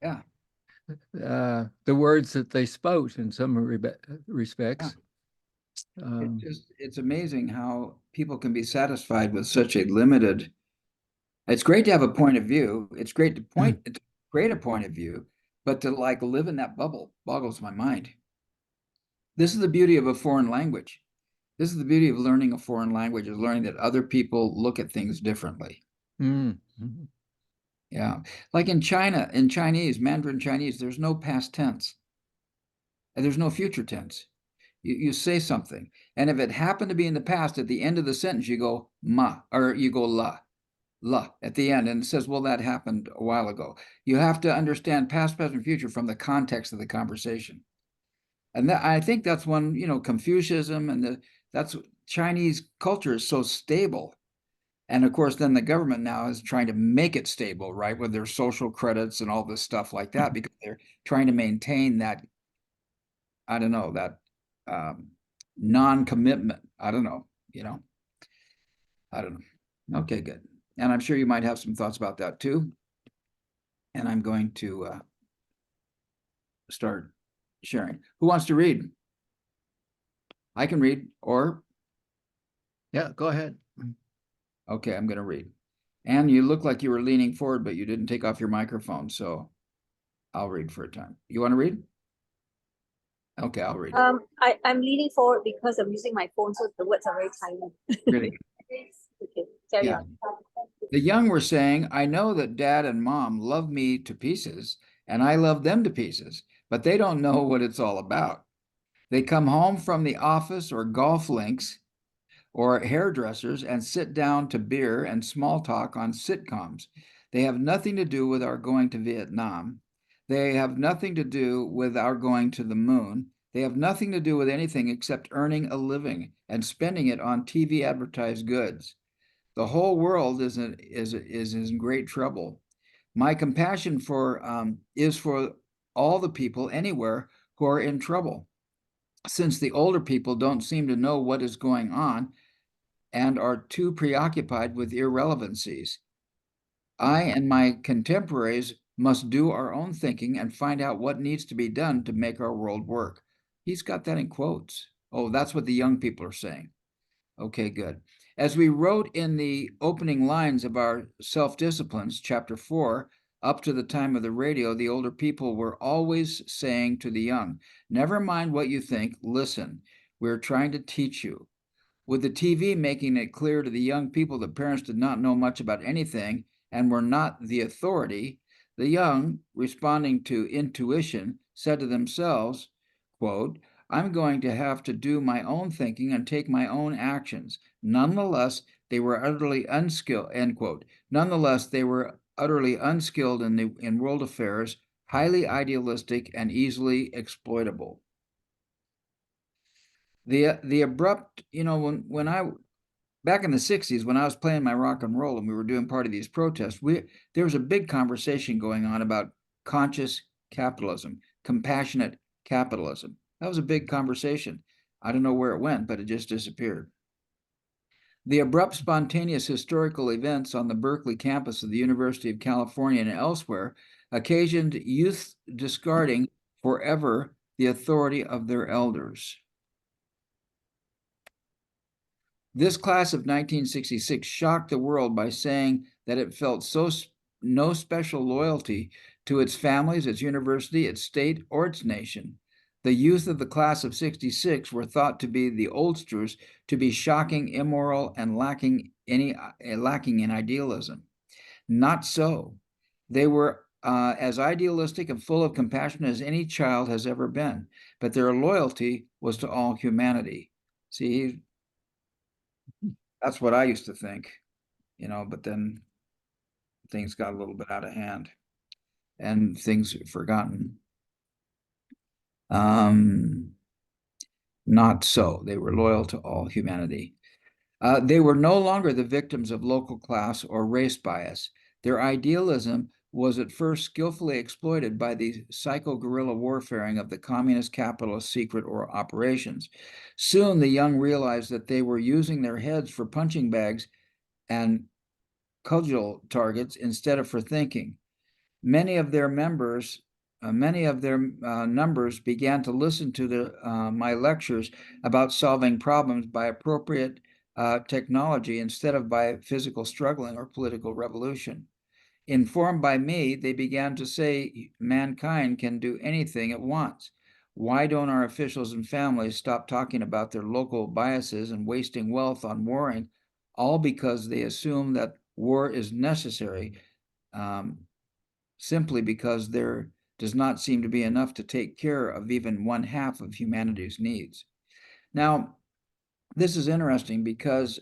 Yeah. the words that they spout in some respects. It's amazing how people can be satisfied with such a limited. It's great to have a point of view. It's great to create a point of view, but to like live in that bubble boggles my mind. This is the beauty of a foreign language. This is the beauty of learning a foreign language, is learning that other people look at things differently. Mm-hmm. Yeah. Like in China, in Chinese, Mandarin Chinese, there's no past tense and there's no future tense. You say something, and if it happened to be in the past, at the end of the sentence, you go ma, or you go la at the end, and it says, well, that happened a while ago. You have to understand past, present, future from the context of the conversation. And that, I think that's one, Confucianism and that's Chinese culture is so stable. And of course, then the government now is trying to make it stable, right? With their social credits and all this stuff like that, because they're trying to maintain that, I don't know, that non-commitment. I don't know, I don't know. Okay, good. And I'm sure you might have some thoughts about that too. And I'm going to start sharing. Who wants to read? I can read, or Yeah, go ahead. okay, I'm going to read. And you look like you were leaning forward, but you didn't take off your microphone, so I'll read for a time. You want to read? Okay, I'll read. I'm leaning forward because I'm using my phone, so the words are very tiny. Really? Okay, carry Yeah. on. The young were saying, I know that dad and mom love me to pieces, and I love them to pieces, but they don't know what it's all about. They come home from the office or golf links or hairdressers and sit down to beer and small talk on sitcoms. They have nothing to do with our going to Vietnam. They have nothing to do with our going to the moon. They have nothing to do with anything except earning a living and spending it on TV advertised goods. The whole world is in great trouble. My compassion is for all the people anywhere who are in trouble, since the older people don't seem to know what is going on and are too preoccupied with irrelevancies. I and my contemporaries must do our own thinking and find out what needs to be done to make our world work. He's got that in quotes. Oh, that's what the young people are saying. Okay, good. As we wrote in the opening lines of our Self-Disciplines, chapter 4, up to the time of the radio, the older people were always saying to the young, never mind what you think, listen, we're trying to teach you. With the TV making it clear to the young people that parents did not know much about anything and were not the authority, the young, responding to intuition, said to themselves, quote, I'm going to have to do my own thinking and take my own actions. Nonetheless, they were utterly unskilled, end quote. Nonetheless, they were utterly unskilled in world affairs, highly idealistic and easily exploitable. The abrupt, when I back in the 60s, when I was playing my rock and roll and we were doing part of these protests, there was a big conversation going on about conscious capitalism, compassionate capitalism. That was a big conversation. I don't know where it went, but it just disappeared. The abrupt, spontaneous historical events on the Berkeley campus of the University of California and elsewhere occasioned youth discarding forever the authority of their elders. This class of 1966 shocked the world by saying that it felt no special loyalty to its families, its university, its state, or its nation. The youth of the class of 66 were thought to be the oldsters, to be shocking, immoral, and lacking in idealism. Not so. They were as idealistic and full of compassion as any child has ever been, but their loyalty was to all humanity. See, that's what I used to think, but then things got a little bit out of hand. and things forgotten. Not so. They were loyal to all humanity. They were no longer the victims of local class or race bias. Their idealism was at first skillfully exploited by the psycho-guerrilla warfaring of the communist capitalist secret or operations. Soon the young realized that they were using their heads for punching bags and cudgel targets instead of for thinking. Many of their numbers began to listen to my lectures about solving problems by appropriate technology instead of by physical struggling or political revolution. Informed by me, they began to say mankind can do anything it wants. Why don't our officials and families stop talking about their local biases and wasting wealth on warring, all because they assume that war is necessary, simply because there does not seem to be enough to take care of even 1/2 of humanity's needs. Now, this is interesting because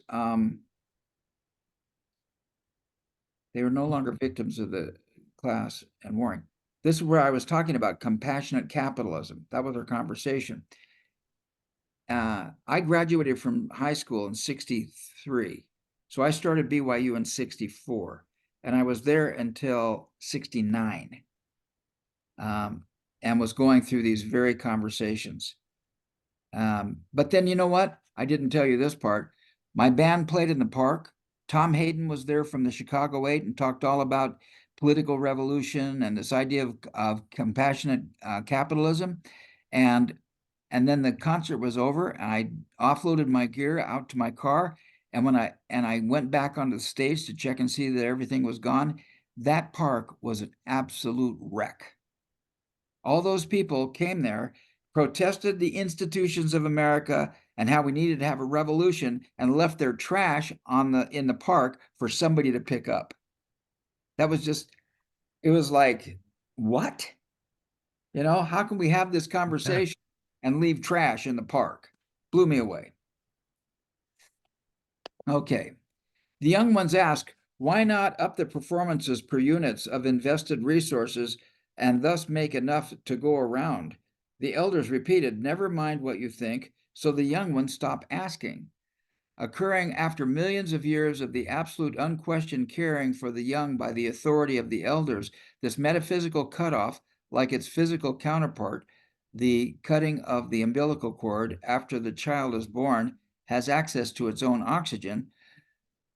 they were no longer victims of the class and warring. This is where I was talking about compassionate capitalism. That was our conversation. I graduated from high school in '63. So I started BYU in '64, and I was there until '69, and was going through these very conversations. But then you know what? I didn't tell you this part. My band played in the park. Tom Hayden was there from the Chicago 8 and talked all about political revolution and this idea of compassionate capitalism. And then the concert was over, and I offloaded my gear out to my car. And when I went back onto the stage to check and see that everything was gone, that park was an absolute wreck. All those people came there, protested the institutions of America and how we needed to have a revolution, and left their trash in the park for somebody to pick up. That was just, it was like, what? You know, how can we have this conversation and leave trash in the park? Blew me away. Okay. The young ones ask, why not up the performances per units of invested resources and thus make enough to go around? The elders repeated, never mind what you think, so the young ones stop asking. Occurring after millions of years of the absolute unquestioned caring for the young by the authority of the elders, this metaphysical cutoff, like its physical counterpart, the cutting of the umbilical cord after the child is born, has access to its own oxygen,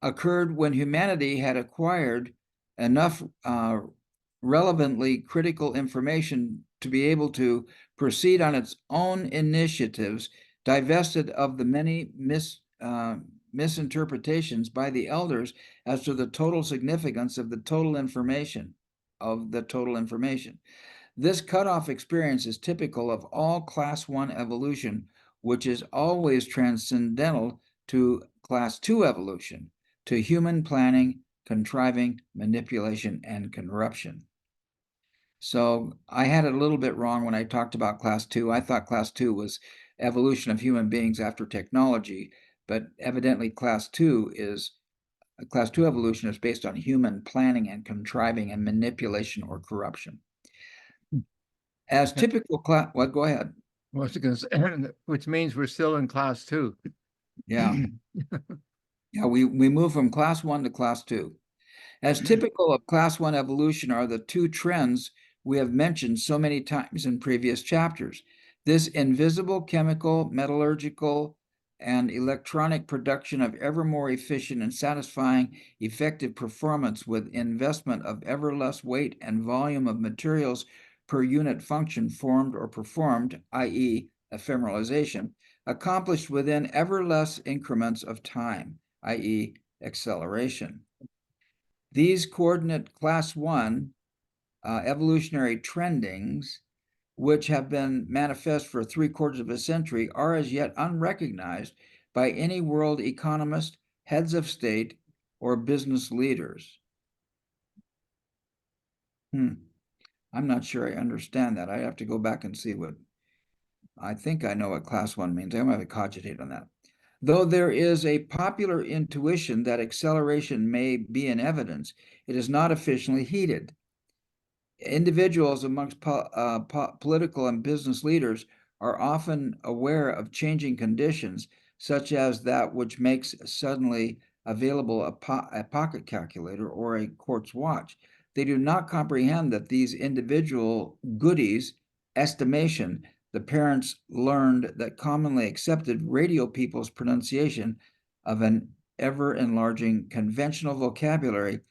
occurred when humanity had acquired enough relevantly critical information to be able to proceed on its own initiatives, divested of the many misinterpretations by the elders as to the total significance of the total information. This cutoff experience is typical of all Class 1 evolution, which is always transcendental to Class 2 evolution, to human planning, contriving, manipulation, and corruption. So I had it a little bit wrong when I talked about Class 2. I thought Class 2 was evolution of human beings after technology, but evidently Class 2 evolution is based on human planning and contriving and manipulation or corruption. As typical class, well, go ahead. Which means we're still in Class 2. Yeah. Yeah, we move from Class 1 to Class 2. As typical of Class 1 evolution are the two trends we have mentioned so many times in previous chapters. This invisible chemical, metallurgical, and electronic production of ever more efficient and satisfying effective performance with investment of ever less weight and volume of materials per unit function formed or performed, i.e. ephemeralization, accomplished within ever less increments of time, i.e. acceleration. These coordinate Class 1 evolutionary trendings, which have been manifest for 3/4 of a century, are as yet unrecognized by any world economist, heads of state, or business leaders. I'm not sure I understand that. I have to go back and see what, I think I know what Class 1 means. I'm going to cogitate on that. Though there is a popular intuition that acceleration may be in evidence, it is not officially heeded. Individuals amongst political and business leaders are often aware of changing conditions, such as that which makes suddenly available a pocket calculator or a quartz watch. They do not comprehend that these individual goodies, estimation, the parents learned that commonly accepted radio people's pronunciation of an ever-enlarging conventional vocabulary.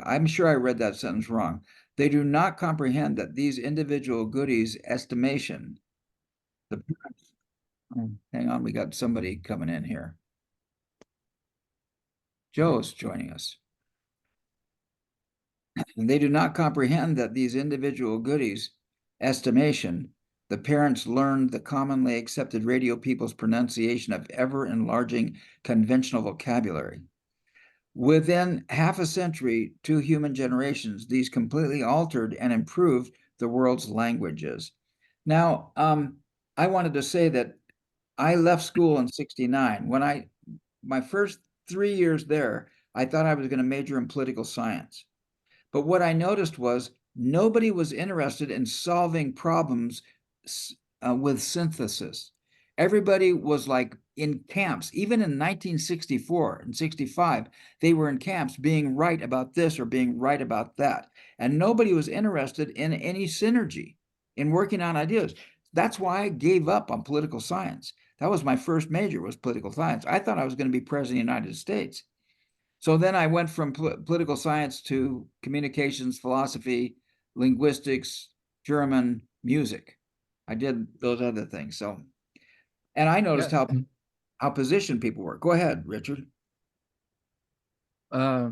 I'm sure I read that sentence wrong. They do not comprehend that these individual goodies estimation. Hang on, we got somebody coming in here. Joe's joining us. And they do not comprehend that these individual goodies estimation. The parents learned the commonly accepted radio people's pronunciation of ever-enlarging conventional vocabulary. Within half a century, 2 human generations, these completely altered and improved the world's languages. Now, I wanted to say that I left school in '69. My first 3 years there, I thought I was going to major in political science. But what I noticed was nobody was interested in solving problems with synthesis. Everybody was like in camps. Even in 1964 and 65, they were in camps being right about this or being right about that. And nobody was interested in any synergy in working on ideas. That's why I gave up on political science. That was my first major, was political science. I thought I was going to be president of the United States. So then I went from political science to communications, philosophy, linguistics, German, music. I did those other things. So, and I noticed Yeah. how positioned people were. Go ahead, Richard. What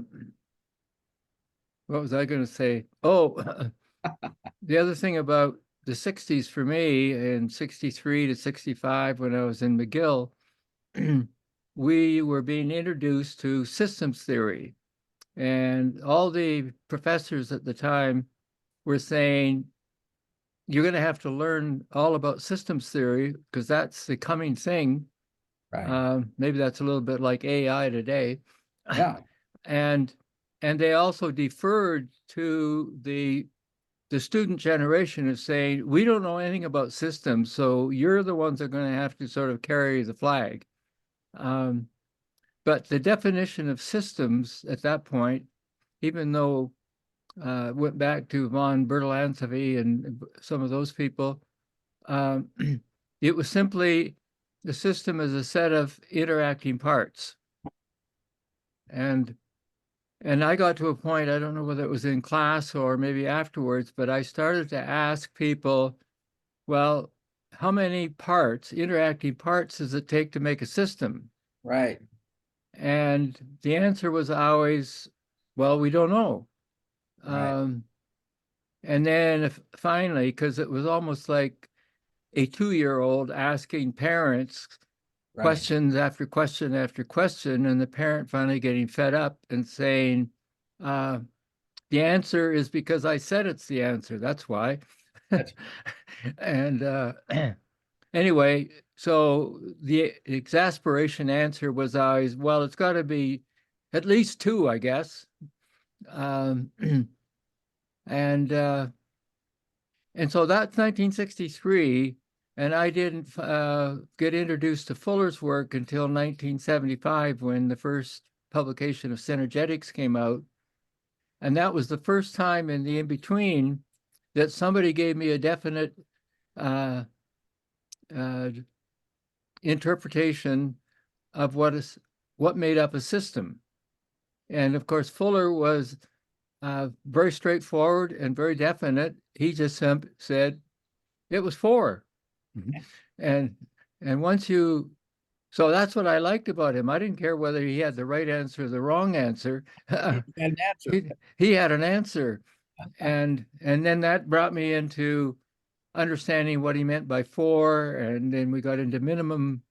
was I going to say? Oh, the other thing about the 60s for me, in 63 to 65, when I was in McGill, we were being introduced to systems theory. And all the professors at the time were saying, you're going to have to learn all about systems theory because that's the coming thing. Right. Maybe that's a little bit like AI today. Yeah. And they also deferred to the student generation of saying, we don't know anything about systems, so you're the ones that are going to have to sort of carry the flag. But the definition of systems at that point, even though went back to von Bertalanffy and some of those people, it was simply the system as a set of interacting parts. And I got to a point, I don't know whether it was in class or maybe afterwards, but I started to ask people, well, how many parts, interacting parts, does it take to make a system? Right. And the answer was always, well, we don't know. Right. And then finally, because it was almost like a 2-year-old asking parents Right. questions after question after question, and the parent finally getting fed up and saying, the answer is because I said it's the answer. That's why. And anyway, so the exasperation answer was always, well, it's got to be at least 2, I guess. And so that's 1963, and I didn't get introduced to Fuller's work until 1975, when the first publication of Synergetics came out. And that was the first time in the in-between that somebody gave me a definite interpretation of what made up a system. And of course, Fuller was very straightforward and very definite. He just said it was 4. And once you, so that's what I liked about him. I didn't care whether he had the right answer or the wrong answer. He had an answer. And then that brought me into understanding what he meant by 4. And then we got into minimum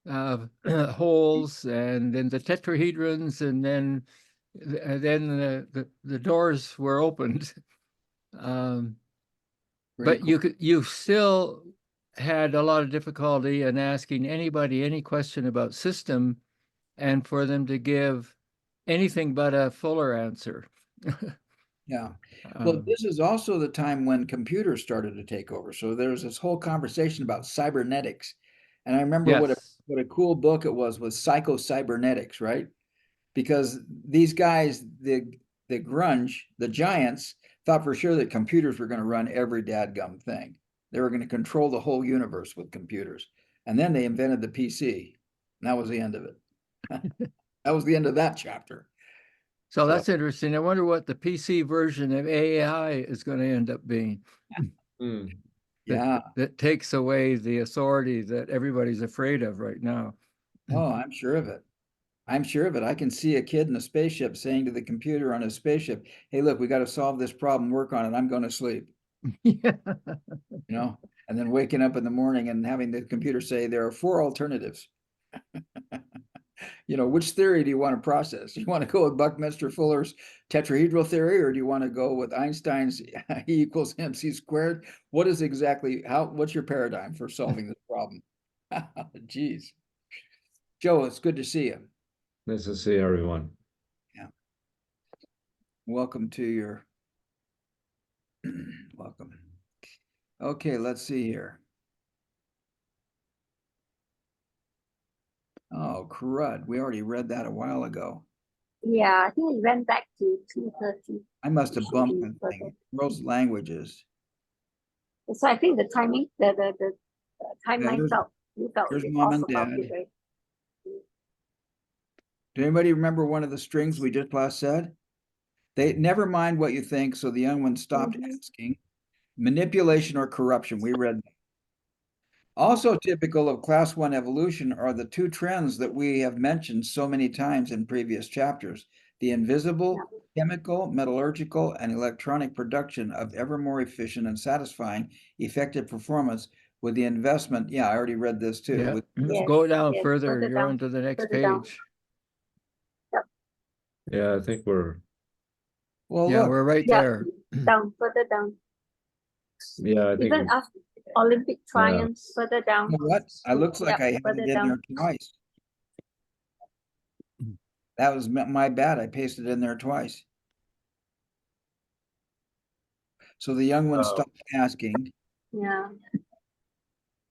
holes, and then the tetrahedrons, and then the doors were opened. But cool. You still had a lot of difficulty in asking anybody any question about system, and for them to give anything but a Fuller answer. Yeah. Well, Um, this is also the time when computers started to take over. So there's this whole conversation about cybernetics. And I remember yes. what a cool book it was Psycho-Cybernetics, right? Because these guys, the grunge, the giants, thought for sure that computers were going to run every dadgum thing. They were going to control the whole universe with computers. And then they invented the PC. And that was the end of it. That was the end of that chapter. So So that's interesting. I wonder what the PC version of AI is going to end up being. Hmm. yeah. That takes away the authority that everybody's afraid of right now. Oh, I'm sure of it. I'm sure of it. I can see a kid in a spaceship saying to the computer on his spaceship, "Hey, look, we got to solve this problem, work on it. I'm going to sleep." Yeah. You know, and then waking up in the morning and having the computer say there are 4 alternatives. You know, which theory do you want to process? You want to go with Buckminster Fuller's tetrahedral theory, or do you want to go with Einstein's E equals mc squared? What is exactly what's your paradigm for solving this problem? Geez. Joe, it's good to see you. Nice to see everyone. Welcome to your welcome. Okay, let's see here. Oh, crud. We already read that a while ago. Yeah, I think it went back to 2:30. I must It have should bumped be the further. thing. Those languages. So I think the timing, the timeline there's- you felt a there's bit Mom off and about Dad. it, right? Do anybody remember one of the strings we just last said? They never mind what you think, so the young one stopped Mhm. asking. Manipulation or corruption. We read that. Also typical of class 1 evolution are the 2 trends that we have mentioned so many times in previous chapters. The invisible, chemical, metallurgical, and electronic production of ever more efficient and satisfying effective performance with the investment. Yeah, I already read this too. Yeah. With, Yes, Go down yes, further. further You're down, on to the next further down. page. Yeah, I think we're, well, Yeah, look, we're right Yeah, there. down, further down. yeah, I think, Even after Olympic triumphs, further down. you know what? It looks like Yeah, I had further it in down. there twice. That was my bad. I pasted it in there twice. So the young one Oh. stopped asking. Yeah,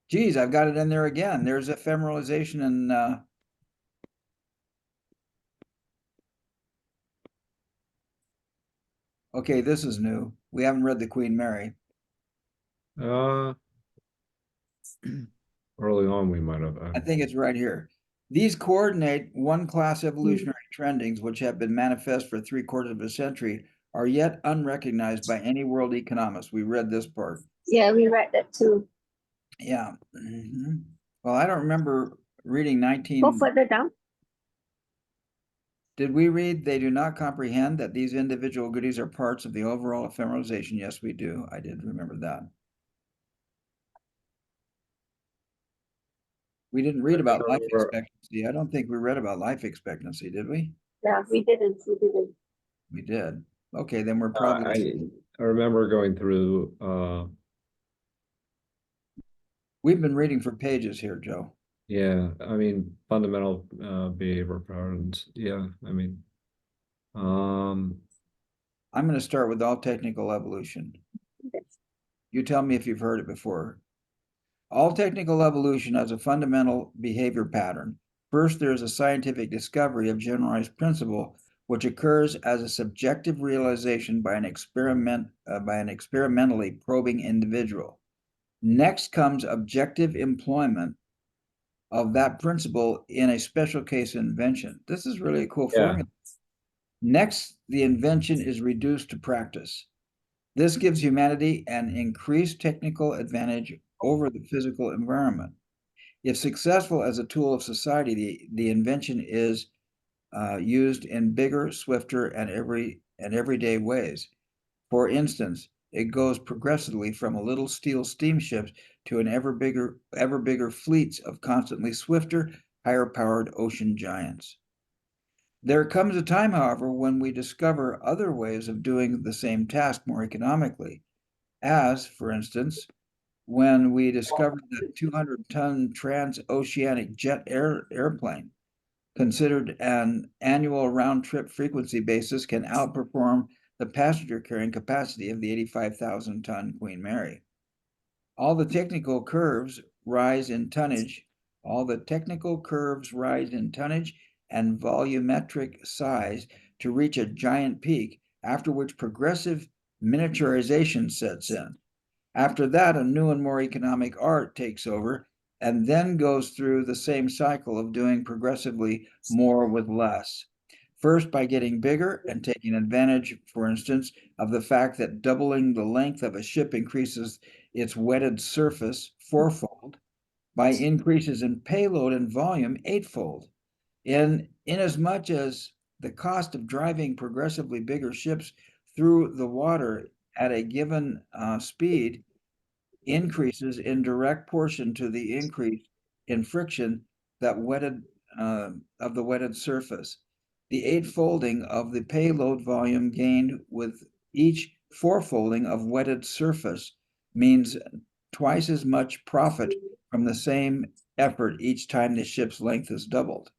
Geez, I've got it in there again. There's ephemeralization and okay, this is new. We haven't read the Queen Mary. early on we might have. I think it's right here. These coordinate one class evolutionary trendings which have been manifest for 3/4 of a century are yet unrecognized by any world economist. We read this part. yeah, we read that too. Yeah. Well, I don't remember reading 19. Go further down. Did we read they do not comprehend that these individual goodies are parts of the overall ephemeralization? Yes, we do. I did remember that. We didn't read about life expectancy. I don't think we read about life expectancy, did we? Yeah, we didn't. We did. Okay, then we're probably I remember going through, we've been reading for pages here, Joe. yeah, I mean, fundamental behavior patterns. Yeah, I mean, I'm going to start with all technical evolution. Yes. You tell me if you've heard it before. All technical evolution has a fundamental behavior pattern. First, there is a scientific discovery of generalized principle, which occurs as a subjective realization by an experimentally probing individual. Next comes objective employment of that principle in a special case invention. This is really a cool formula. Next, the invention is reduced to practice. This gives humanity an increased technical advantage over the physical environment. If successful as a tool of society, the invention is used in bigger, swifter, and everyday ways. For instance, it goes progressively from a little steel steamships to an ever bigger fleets of constantly swifter, higher-powered ocean giants. There comes a time, however, when we discover other ways of doing the same task more economically, as, for instance, when we discovered that 200-ton transoceanic jet airplane, considered an annual round-trip frequency basis, can outperform the passenger carrying capacity of the 85,000-ton Queen Mary. All the technical curves rise in tonnage. All the technical curves rise in tonnage and volumetric size to reach a giant peak, after which progressive miniaturization sets in. After that, a new and more economic art takes over and then goes through the same cycle of doing progressively more with less. First, by getting bigger and taking advantage, for instance, of the fact that doubling the length of a ship increases its wetted surface fourfold, by increases in payload and volume eightfold. Inasmuch as the cost of driving progressively bigger ships through the water at a given speed increases in direct portion to the increase in friction that of the wetted surface. The eightfolding of the payload volume gained with each fourfolding of wetted surface means twice as much profit from the same effort each time the ship's length is doubled.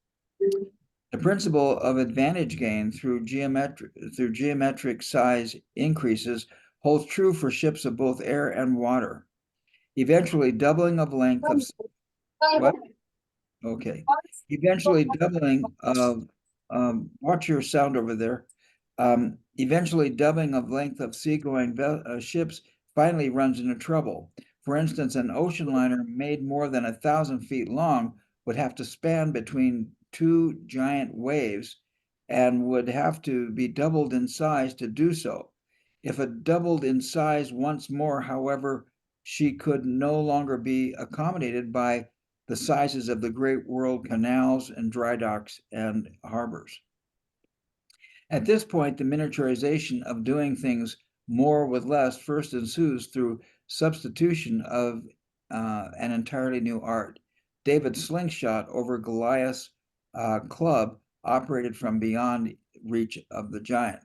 The principle of advantage gain through geometric size increases holds true for ships of both air and water. Eventually doubling of length of what? Okay. Eventually doubling of watch your sound over there. Eventually doubling of length of seagoing ships finally runs into trouble. For instance, an ocean liner made more than 1,000 feet long would have to span between two giant waves and would have to be doubled in size to do so. If it doubled in size once more, however, she could no longer be accommodated by the sizes of the great world canals and dry docks and harbors. At this point, the miniaturization of doing things more with less first ensues through substitution of an entirely new art. David's slingshot over Goliath's club operated from beyond reach of the giant.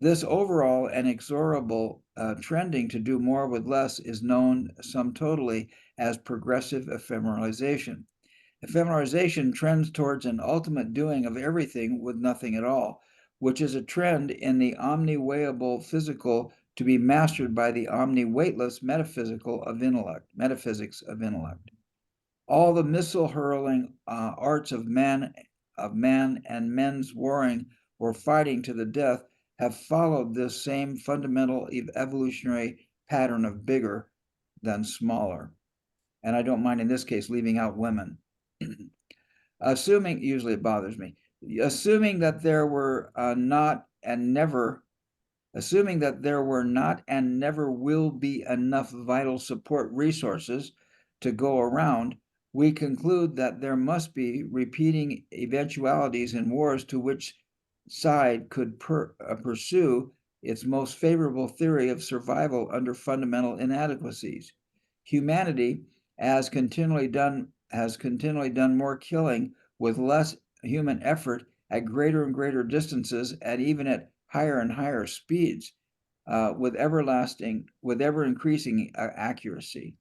This overall and inexorable trending to do more with less is known sum totally as progressive ephemeralization. Ephemeralization trends towards an ultimate doing of everything with nothing at all, which is a trend in the omni-weighable physical to be mastered by the omni-weightless metaphysics of intellect. All the missile hurling arts of man and men's warring or fighting to the death have followed this same fundamental evolutionary pattern of bigger than smaller. And I don't mind in this case leaving out women. Usually it bothers me, assuming that there were not and never will be enough vital support resources to go around, we conclude that there must be repeating eventualities in wars to which side could pursue its most favorable theory of survival under fundamental inadequacies. Humanity has continually done more killing with less human effort at greater and greater distances and even at higher and higher speeds, with ever increasing accuracy.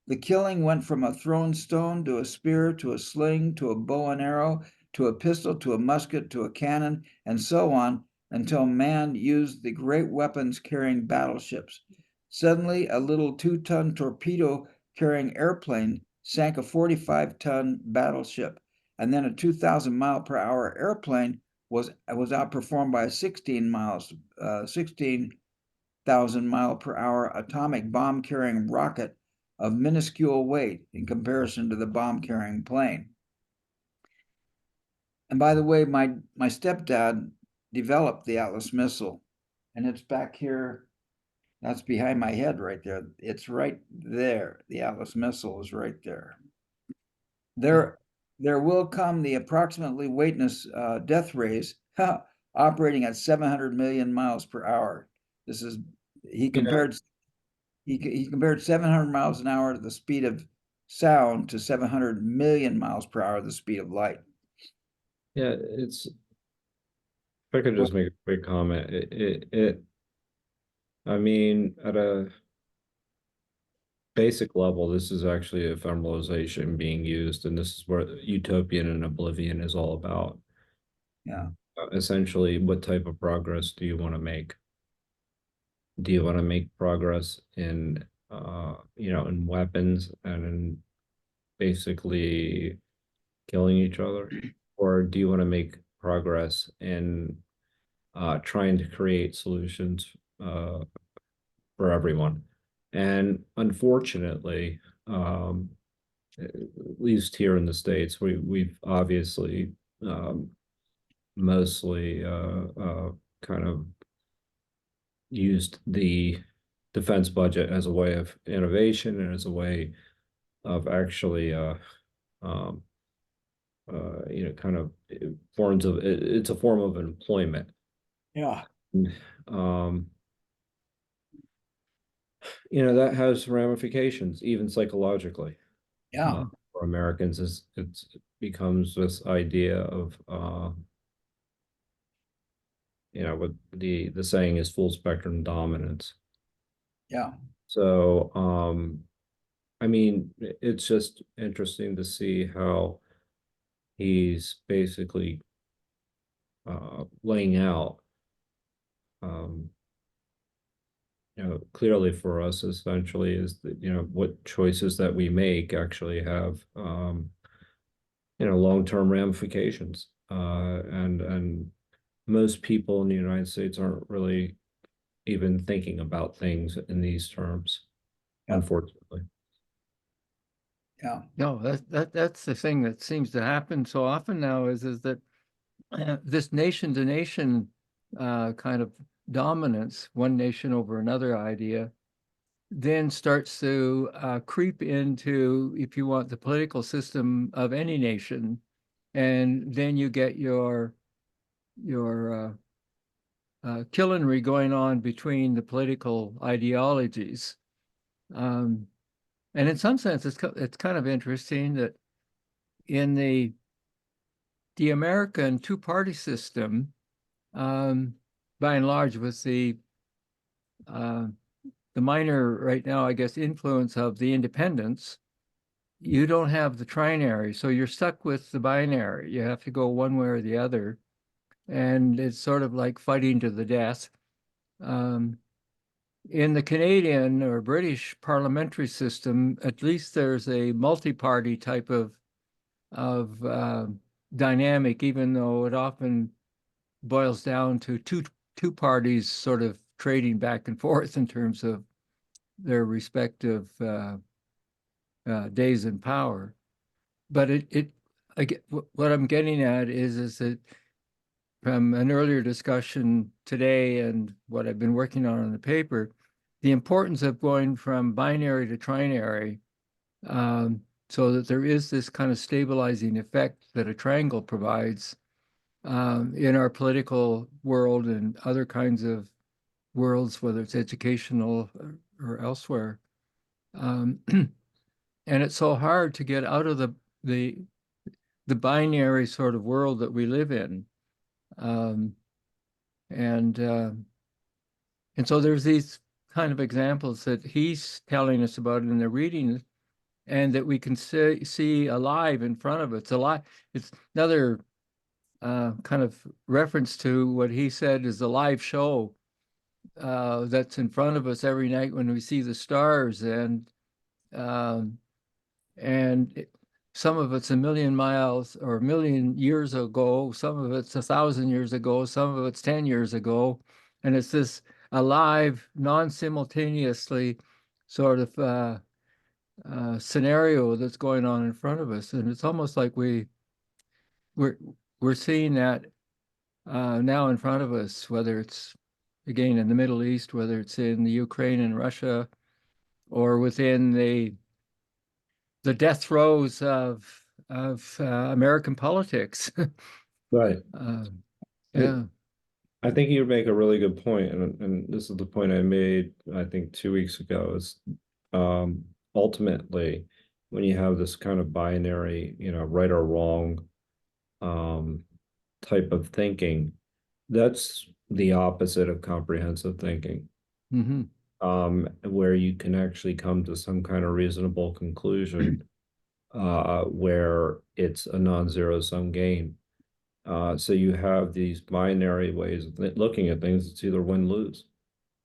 The killing went from a thrown stone to a spear to a sling to a bow and arrow to a pistol to a musket to a cannon and so on until man used the great weapons carrying battleships. Suddenly, a little 2-ton torpedo carrying airplane sank a 45-ton battleship, and then a 2,000-mile-per-hour airplane was outperformed by a 16,000-mile-per-hour atomic bomb-carrying rocket of minuscule weight in comparison to the bomb-carrying plane. And by the way, my stepdad developed the Atlas missile, and it's back here. That's behind my head right there. It's right there. The Atlas missile is right there. There will come the approximately weightless death rays operating at 700 million miles per hour. He compared 700 miles an hour to the speed of sound to 700 million miles per hour, the speed of light. Yeah, if I could just make a quick comment, I mean, at a basic level, this is actually ephemeralization being used, and this is what Utopian and Oblivion is all about. Yeah. Essentially, what type of progress do you want to make? do you want to make progress in, in weapons and in basically killing each other? Or do you want to make progress in trying to create solutions for everyone? And unfortunately, at least here in the States, we've obviously mostly kind of used the defense budget as a way of innovation and as a way of actually kind of forms of it's a form of employment. Yeah. Um, that has ramifications even psychologically. Yeah. For Americans, it becomes this idea of what the saying is, full spectrum dominance. Yeah. So I mean, it's just interesting to see how he's basically laying out clearly for us, essentially, is that what choices that we make actually have long-term ramifications, and most people in the United States aren't really even thinking about things in these terms, Yeah. unfortunately. Yeah. No, that's the thing that seems to happen so often now is that this nation to nation kind of dominance, one nation over another idea, then starts to creep into, if you want, the political system of any nation, and then you get your killenry going on between the political ideologies. And in some sense, it's kind of interesting that in the American two-party system, by and large, with the minor right now, I guess, influence of the independents, you don't have the trinary, so you're stuck with the binary. You have to go one way or the other, and it's sort of like fighting to the death. In the Canadian or British parliamentary system, at least there's a multi-party type of dynamic, even though it often boils down to two parties sort of trading back and forth in terms of their respective days in power. But what I'm getting at is that from an earlier discussion today and what I've been working on in the paper, the importance of going from binary to trinary, so that there is this kind of stabilizing effect that a triangle provides in our political world and other kinds of worlds, whether it's educational or elsewhere. And it's so hard to get out of the binary sort of world that we live in. And so there's these kind of examples that he's telling us about in the reading, and that we can see alive in front of us. Alive. It's another kind of reference to what he said is the live show that's in front of us every night when we see the stars, and some of it's 1,000,000 miles or 1,000,000 years ago, some of it's 1,000 years ago, some of it's 10 years ago, and it's this alive, non-simultaneously sort of scenario that's going on in front of us, and it's almost like we're seeing that now in front of us, whether it's again in the Middle East, whether it's in the Ukraine and Russia, or within the death throes of American politics. Right. Yeah. I think you make a really good point, and this is the point I made, I think 2 weeks ago, is ultimately when you have this kind of binary, right or wrong type of thinking, that's the opposite of comprehensive thinking. Mm-hmm. Where you can actually come to some kind of reasonable conclusion, where it's a non-zero sum game. So you have these binary ways of looking at things. It's either win, lose.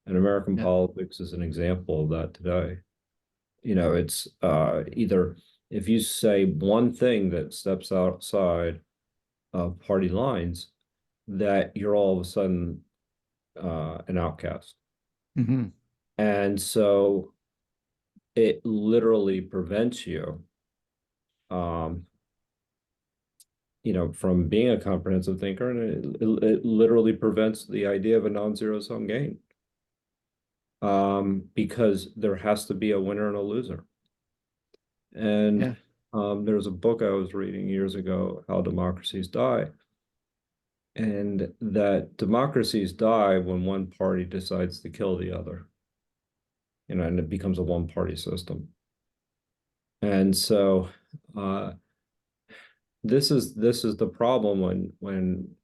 And American Yeah. politics is an example of that today. You know, it's either if you say one thing that steps outside of party lines, that you're all of a sudden an outcast. Mhm. And so it literally prevents you, you know, from being a comprehensive thinker, and it literally prevents the idea of a non-zero sum game. Because there has to be a winner and a loser. And Yeah. there was a book I was reading years ago, How Democracies Die, and that democracies die when one party decides to kill the other, you know, and it becomes a one-party system. And so this is the problem when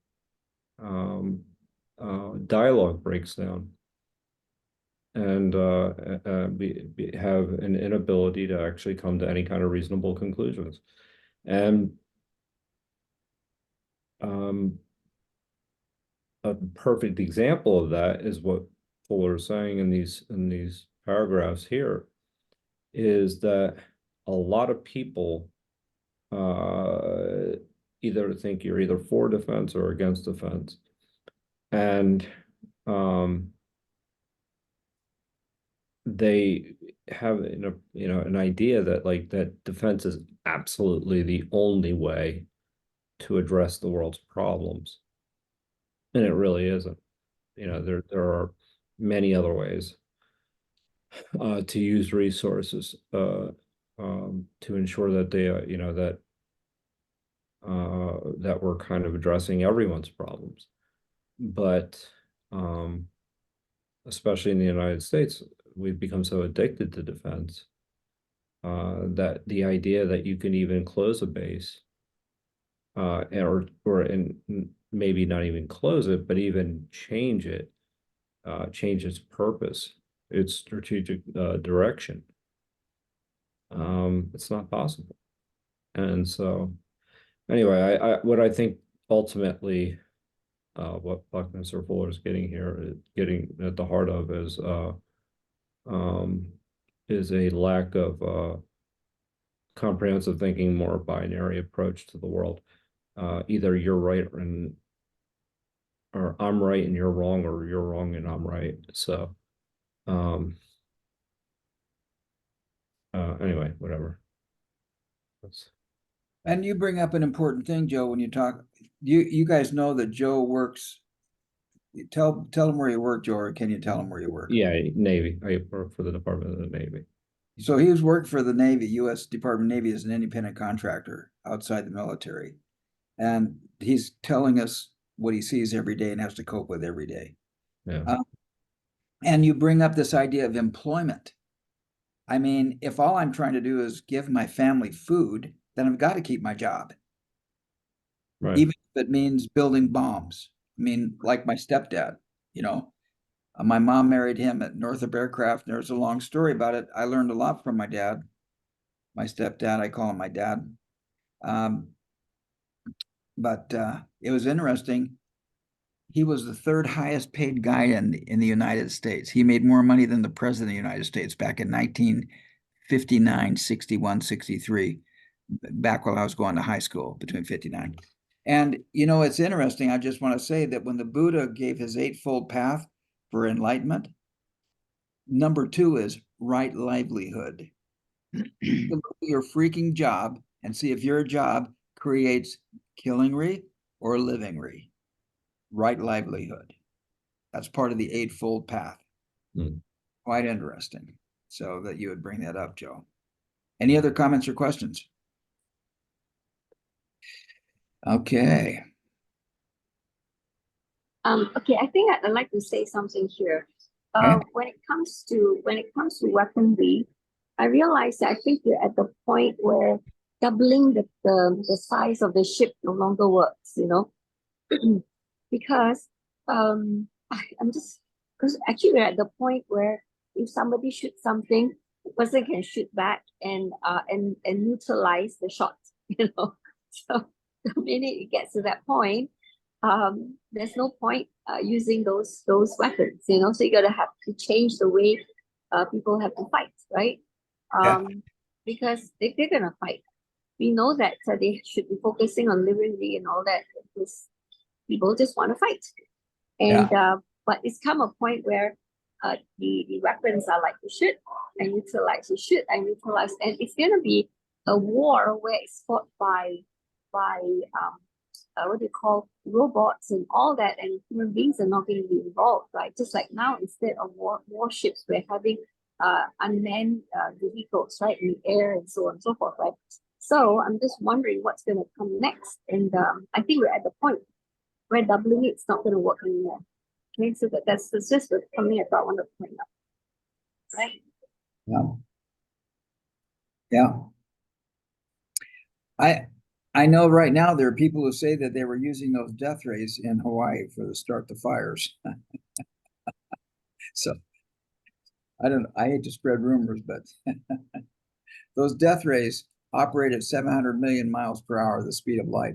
dialogue breaks down, and we have an inability to actually come to any kind of reasonable conclusions. And a perfect example of that is what Fuller is saying in these paragraphs here, is that a lot of people either think you're either for defense or against defense, and they have an idea that like that defense is absolutely the only way to address the world's problems, and it really isn't. You know, there are many other ways to use resources to ensure that they you know that we're kind of addressing everyone's problems. But especially in the United States, we've become so addicted to defense that the idea that you can even close a base and maybe not even close it, but even change it, change its purpose, its strategic direction. It's not possible. And so anyway, what I think ultimately what Buckminster Fuller is getting at the heart of is a lack of comprehensive thinking, more binary approach to the world. Either you're right or I'm right and you're wrong, or you're wrong and I'm right. So anyway, whatever. And you bring up an important thing, Joe, when you talk, you guys know that Joe works. Tell him where you work, Joe, or can you tell him where you work? Yeah, Navy. I work for the Department of the Navy. So he was worked for the Navy, U.S. Department of Navy, as an independent contractor outside the military. And he's telling us what he sees every day and has to cope with every day. Yeah. And you bring up this idea of employment. I mean, if all I'm trying to do is give my family food, then I've got to keep my job. Right. Even if it means building bombs. I mean, like my stepdad, you know, my mom married him at Northrop Aircraft. There's a long story about it. I learned a lot from my dad, my stepdad. I call him my dad. But it was interesting. He was the third highest paid guy in the United States. He made more money than the president of the United States back in 1959, 61, 63, back while I was going to high school, between 59. And, you know, it's interesting. I just want to say that when the Buddha gave his eightfold path for enlightenment, number 2 is right livelihood. Look at your freaking job and see if your job creates killingry or livingry. Right livelihood. That's part of the eightfold path. Quite interesting. So that you would bring that up, Joe. Any other comments or questions? Okay. Okay, I think I'd like to say something here. Okay. When it comes to weaponry, I realize that I think we're at the point where doubling the size of the ship no longer works, you know, because because actually we're at the point where if somebody shoots something, the person can shoot back and neutralize the shot, you know. So the minute it gets to that point, there's no point using those weapons, you know. So you gotta have to change the way people have to fight, right? Yeah. Because they're gonna fight. We know that they should be focusing on liberty and all that, because people just want to fight. And but it's come a point where the weapons are like, you shoot and neutralize, you shoot and neutralize, and it's gonna be a war where it's fought by what do you call, robots and all that, and human beings are not going to be involved, right? Just like now, instead of warships, we're having unmanned vehicles, right, in the air and so on and so forth, right? So I'm just wondering what's going to come next, and I think we're at the point where doubling it's not going to work anymore. Okay, so that's just something I thought I wanted to point out, right? Yeah. Yeah. I know right now there are people who say that they were using those death rays in Hawaii for the start the fires. So I hate to spread rumors, but those death rays operate at 700 million miles per hour, the speed of light.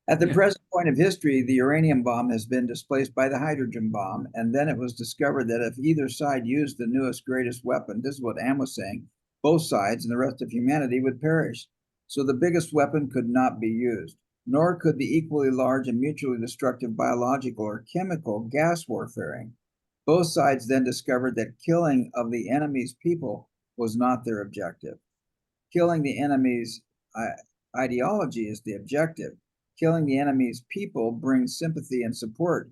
At the present point of history, the uranium bomb has been displaced by the hydrogen bomb, and then it was discovered that if either side used the newest, greatest weapon, this is what Ann was saying, both sides and the rest of humanity would perish. So the biggest weapon could not be used, nor could the equally large and mutually destructive biological or chemical gas warfaring. Both sides then discovered that killing of the enemy's people was not their objective. Killing the enemy's ideology is the objective. Killing the enemy's people brings sympathy and support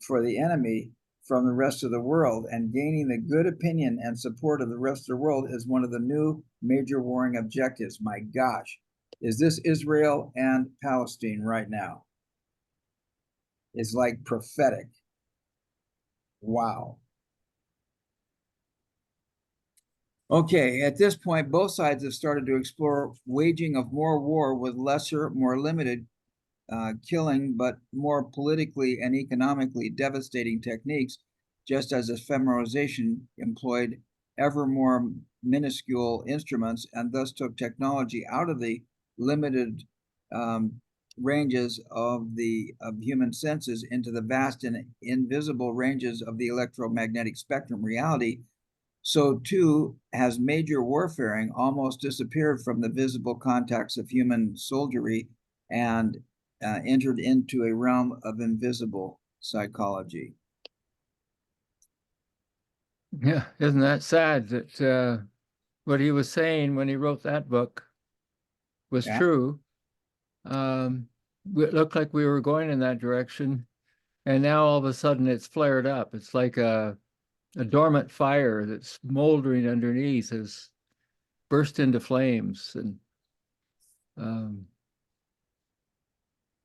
for the enemy from the rest of the world, and gaining the good opinion and support of the rest of the world is one of the new major warring objectives. My gosh, is this Israel and Palestine right now? It's like prophetic. Wow. Okay, at this point, both sides have started to explore waging of more war with lesser, more limited killing, but more politically and economically devastating techniques, just as ephemeralization employed ever more minuscule instruments and thus took technology out of the limited ranges of human senses into the vast and invisible ranges of the electromagnetic spectrum reality. So too has major warfaring almost disappeared from the visible contacts of human soldiery and entered into a realm of invisible psychology. Yeah, isn't that sad that what he was saying when he wrote that book was true? It looked like we were going in that direction, and now all of a sudden it's flared up. It's like a dormant fire that's moldering underneath has burst into flames,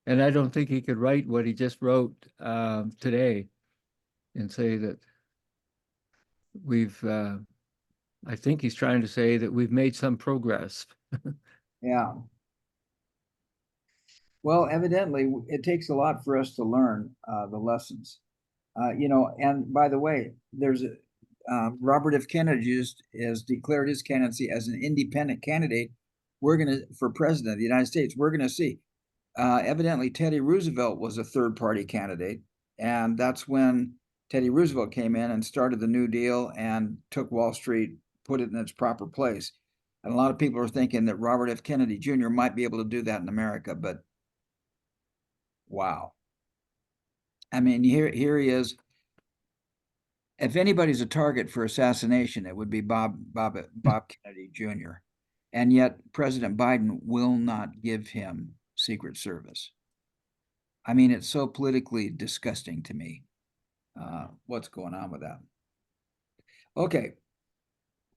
and I don't think he could write what he just wrote today and say that we've I think he's trying to say that we've made some progress. Yeah. Well, evidently, it takes a lot for us to learn the lessons. You know, and by the way, there's Robert F. Kennedy has declared his candidacy as an independent candidate. For president of the United States. We're going to see. Evidently, Teddy Roosevelt was a third-party candidate, and that's when Teddy Roosevelt came in and started the New Deal and took Wall Street, put it in its proper place. And a lot of people are thinking that Robert F. Kennedy Jr. might be able to do that in America, but wow. I mean, here he is. If anybody's a target for assassination, it would be Bob Kennedy Jr. And yet President Biden will not give him Secret Service. I mean, it's so politically disgusting to me. What's going on with that? Okay.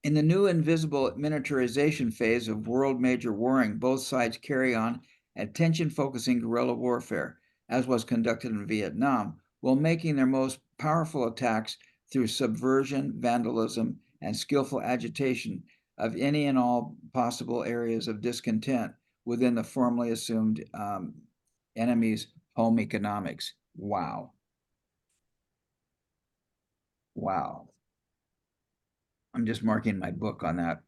In the new invisible miniaturization phase of world major warring, both sides carry on attention-focusing guerrilla warfare, as was conducted in Vietnam, while making their most powerful attacks through subversion, vandalism, and skillful agitation of any and all possible areas of discontent within the formally assumed enemy's home economics. Wow. Wow. I'm just marking my book on that.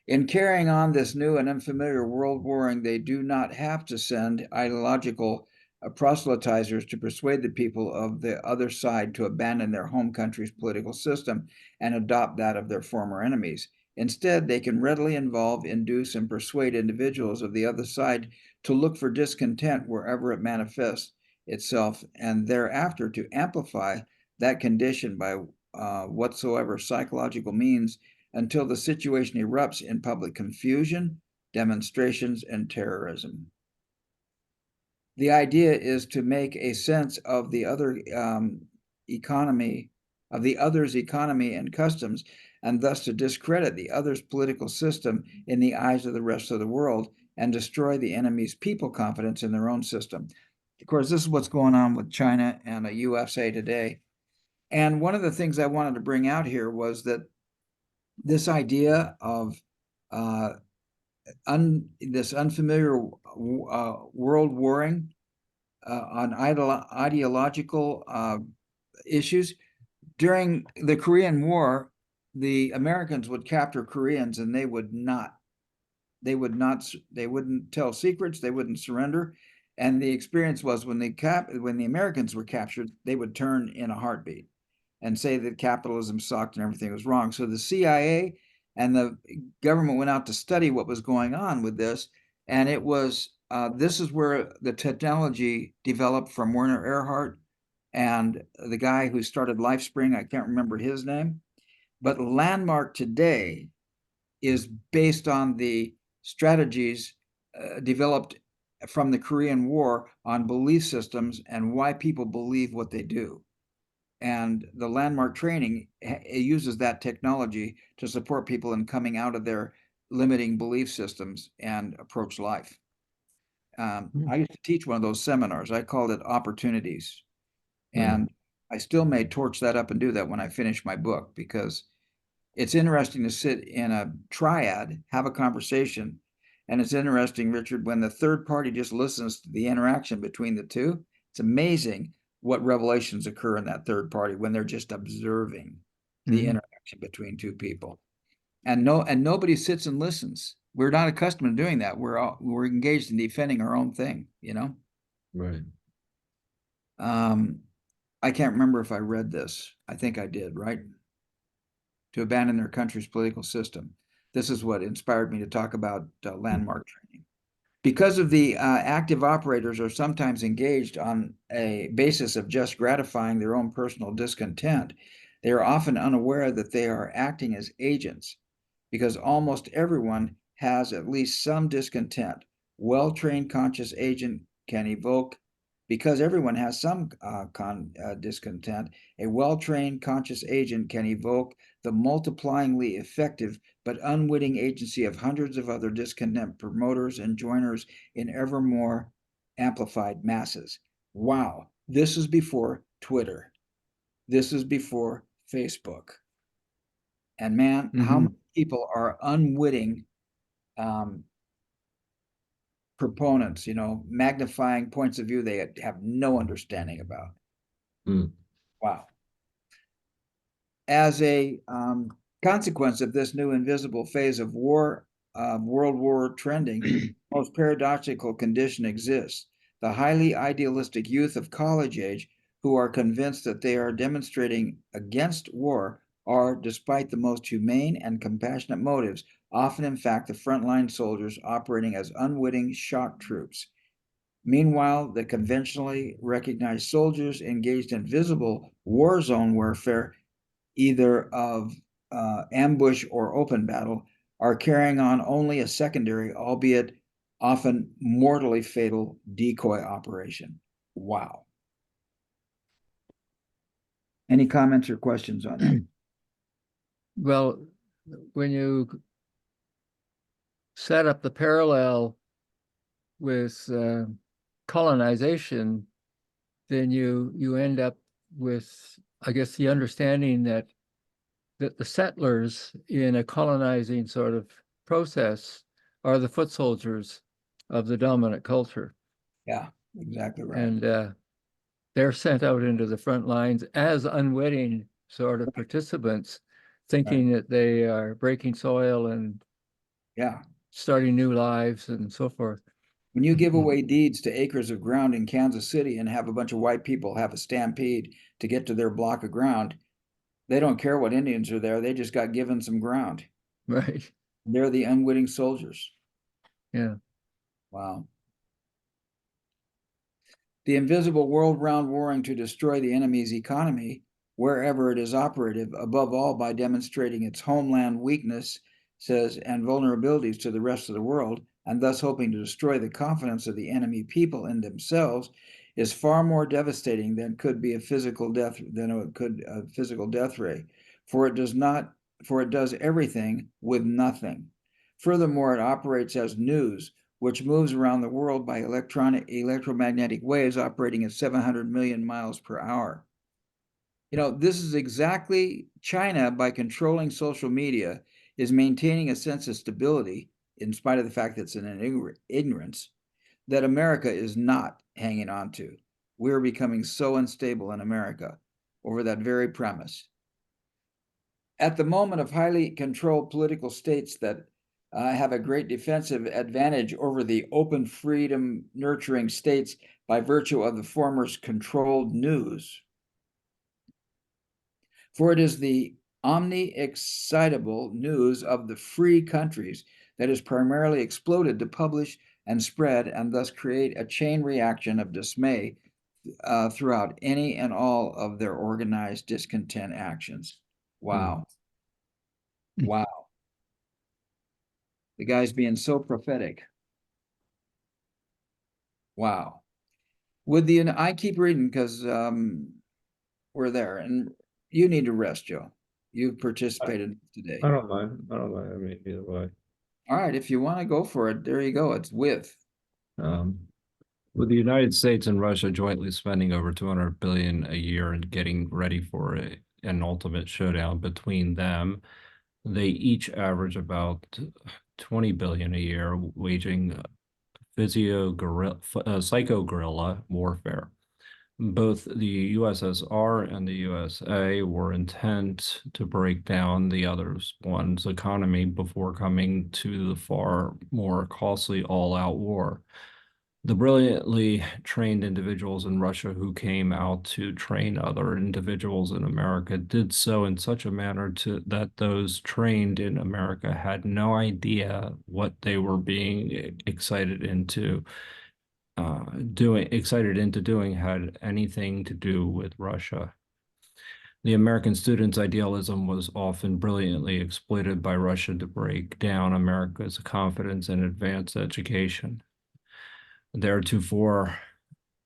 In carrying on this new and unfamiliar world warring, they do not have to send ideological proselytizers to persuade the people of the other side to abandon their home country's political system and adopt that of their former enemies. Instead, they can readily involve, induce, and persuade individuals of the other side to look for discontent wherever it manifests itself, and thereafter to amplify that condition by whatsoever psychological means until the situation erupts in public confusion, demonstrations, and terrorism. The idea is to make a sense of the other economy, of the other's economy and customs, and thus to discredit the other's political system in the eyes of the rest of the world and destroy the enemy's people confidence in their own system. Of course, this is what's going on with China and the USA today. And one of the things I wanted to bring out here was that this idea of this unfamiliar world warring on ideological issues. During the Korean War, the Americans would capture Koreans and they wouldn't tell secrets, they wouldn't surrender. And the experience was when the Americans were captured, they would turn in a heartbeat and say that capitalism sucked and everything was wrong. So the CIA and the government went out to study what was going on with this. And it was, this is where the technology developed from Werner Erhard and the guy who started LifeSpring. I can't remember his name, but Landmark today is based on the strategies developed from the Korean War on belief systems and why people believe what they do. And the Landmark training, it uses that technology to support people in coming out of their limiting belief systems and approach life. I used to teach one of those seminars. I called it Opportunities. And I still may torch that up and do that when I finish my book, because it's interesting to sit in a triad, have a conversation. And it's interesting, Richard, when the third party just listens to the interaction between the two, it's amazing what revelations occur in that third party when they're just observing the interaction between two people. And nobody sits and listens. We're not accustomed to doing that. We're engaged in defending our own thing, you know? Right. I can't remember if I read this. I think I did, right? To abandon their country's political system. This is what inspired me to talk about Landmark training. Because of the active operators are sometimes engaged on a basis of just gratifying their own personal discontent, they are often unaware that they are acting as agents, because almost everyone has at least some discontent. Well-trained conscious agent can evoke, because everyone has some discontent, a well-trained conscious agent can evoke the multiplyingly effective but unwitting agency of hundreds of other discontent promoters and joiners in ever more amplified masses. Wow, this is before Twitter. This is before Facebook. And man, how many people are unwitting proponents, you know, magnifying points of view they have no understanding about. Wow. As a consequence of this new invisible phase of war, world war trending, most paradoxical condition exists. The highly idealistic youth of college age who are convinced that they are demonstrating against war are, despite the most humane and compassionate motives, often in fact the frontline soldiers operating as unwitting shock troops. Meanwhile, the conventionally recognized soldiers engaged in visible war zone warfare, either of ambush or open battle, are carrying on only a secondary, albeit often mortally fatal, decoy operation. Wow. Any comments or questions on that? Well, when you set up the parallel with colonization, then you end up with, I guess, the understanding that the settlers in a colonizing sort of process are the foot soldiers of the dominant culture. Yeah, exactly right. And they're sent out into the front lines as unwitting sort of participants, thinking that they are breaking soil and yeah, starting new lives and so forth. When you give away deeds to acres of ground in Kansas City and have a bunch of white people have a stampede to get to their block of ground, they don't care what Indians are there. They just got given some ground. Right. They're the unwitting soldiers. Yeah. Wow. The invisible world round warring to destroy the enemy's economy wherever it is operative, above all by demonstrating its homeland weakness, says, and vulnerabilities to the rest of the world, and thus hoping to destroy the confidence of the enemy people in themselves, is far more devastating than could be a physical death ray. For it does everything with nothing. Furthermore, it operates as news, which moves around the world by electromagnetic waves operating at 700 million miles per hour. This is exactly China, by controlling social media, is maintaining a sense of stability in spite of the fact that it's in ignorance that America is not hanging on to. We're becoming so unstable in America over that very premise. At the moment of highly controlled political states that have a great defensive advantage over the open, freedom nurturing states by virtue of the former's controlled news. For it is the omni-excitable news of the free countries that is primarily exploded to publish and spread, and thus create a chain reaction of dismay throughout any and all of their organized discontent actions. Wow. Wow. The guy's being so prophetic. Wow. I keep reading because we're there, and you need to rest, Joe. You've participated today. I don't mind. I mean, either way. All right, if you want to go for it, there you go. It's with With the United States and Russia jointly spending over 200 billion a year and getting ready for an ultimate showdown between them, they each average about 20 billion a year, waging psycho-guerrilla warfare. Both the USSR and the USA were intent to break down the one's economy before coming to the far more costly all-out war. The brilliantly trained individuals in Russia who came out to train other individuals in America did so in such a manner that those trained in America had no idea what they were being excited into doing had anything to do with Russia. The American students' idealism was often brilliantly exploited by Russia to break down America's confidence in advanced education. Theretofore,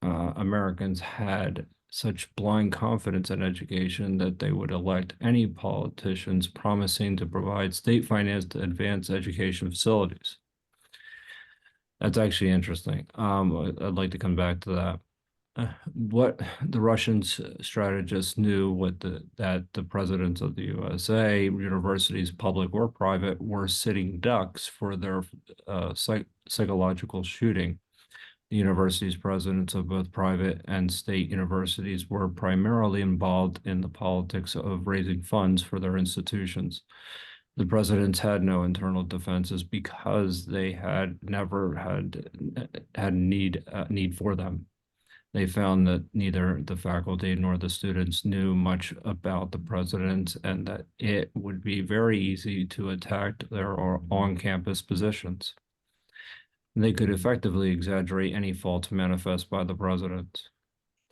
Americans had such blind confidence in education that they would elect any politicians promising to provide state-financed advanced education facilities. That's actually interesting. I'd like to come back to that. What the Russian strategists knew that the presidents of the USA, universities, public or private, were sitting ducks for their psychological shooting. The university's presidents of both private and state universities were primarily involved in the politics of raising funds for their institutions. The presidents had no internal defenses because they had never had need for them. They found that neither the faculty nor the students knew much about the presidents, and that it would be very easy to attack their on-campus positions. They could effectively exaggerate any faults manifest by the president.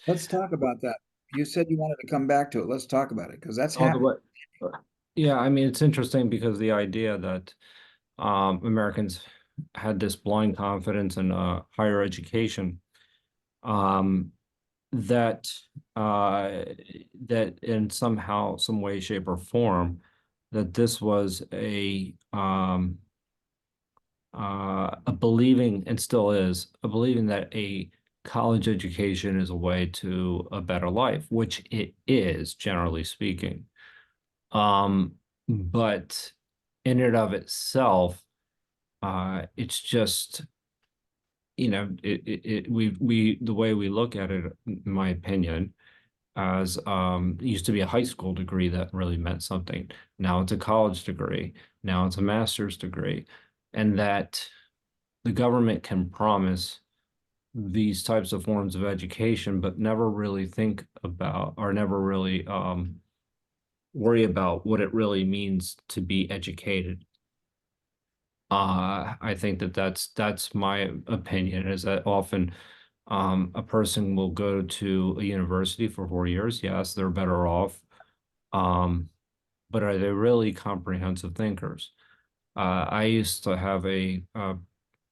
Let's talk about that. You said you wanted to come back to it. Let's talk about it because that's happening. Yeah, I mean, it's interesting because the idea that Americans had this blind confidence in higher education, that in somehow, some way, shape, or form, that this was a believing, and still is, a believing that a college education is a way to a better life, which it is, generally speaking. But in and of itself, it's just, the way we look at it, in my opinion, as it used to be a high school degree that really meant something. Now it's a college degree. Now it's a master's degree. And that the government can promise these types of forms of education, but never really think about or never really worry about what it really means to be educated. I think that's my opinion, is that often a person will go to a university for 4 years. Yes, they're better off. But are they really comprehensive thinkers? I used to have a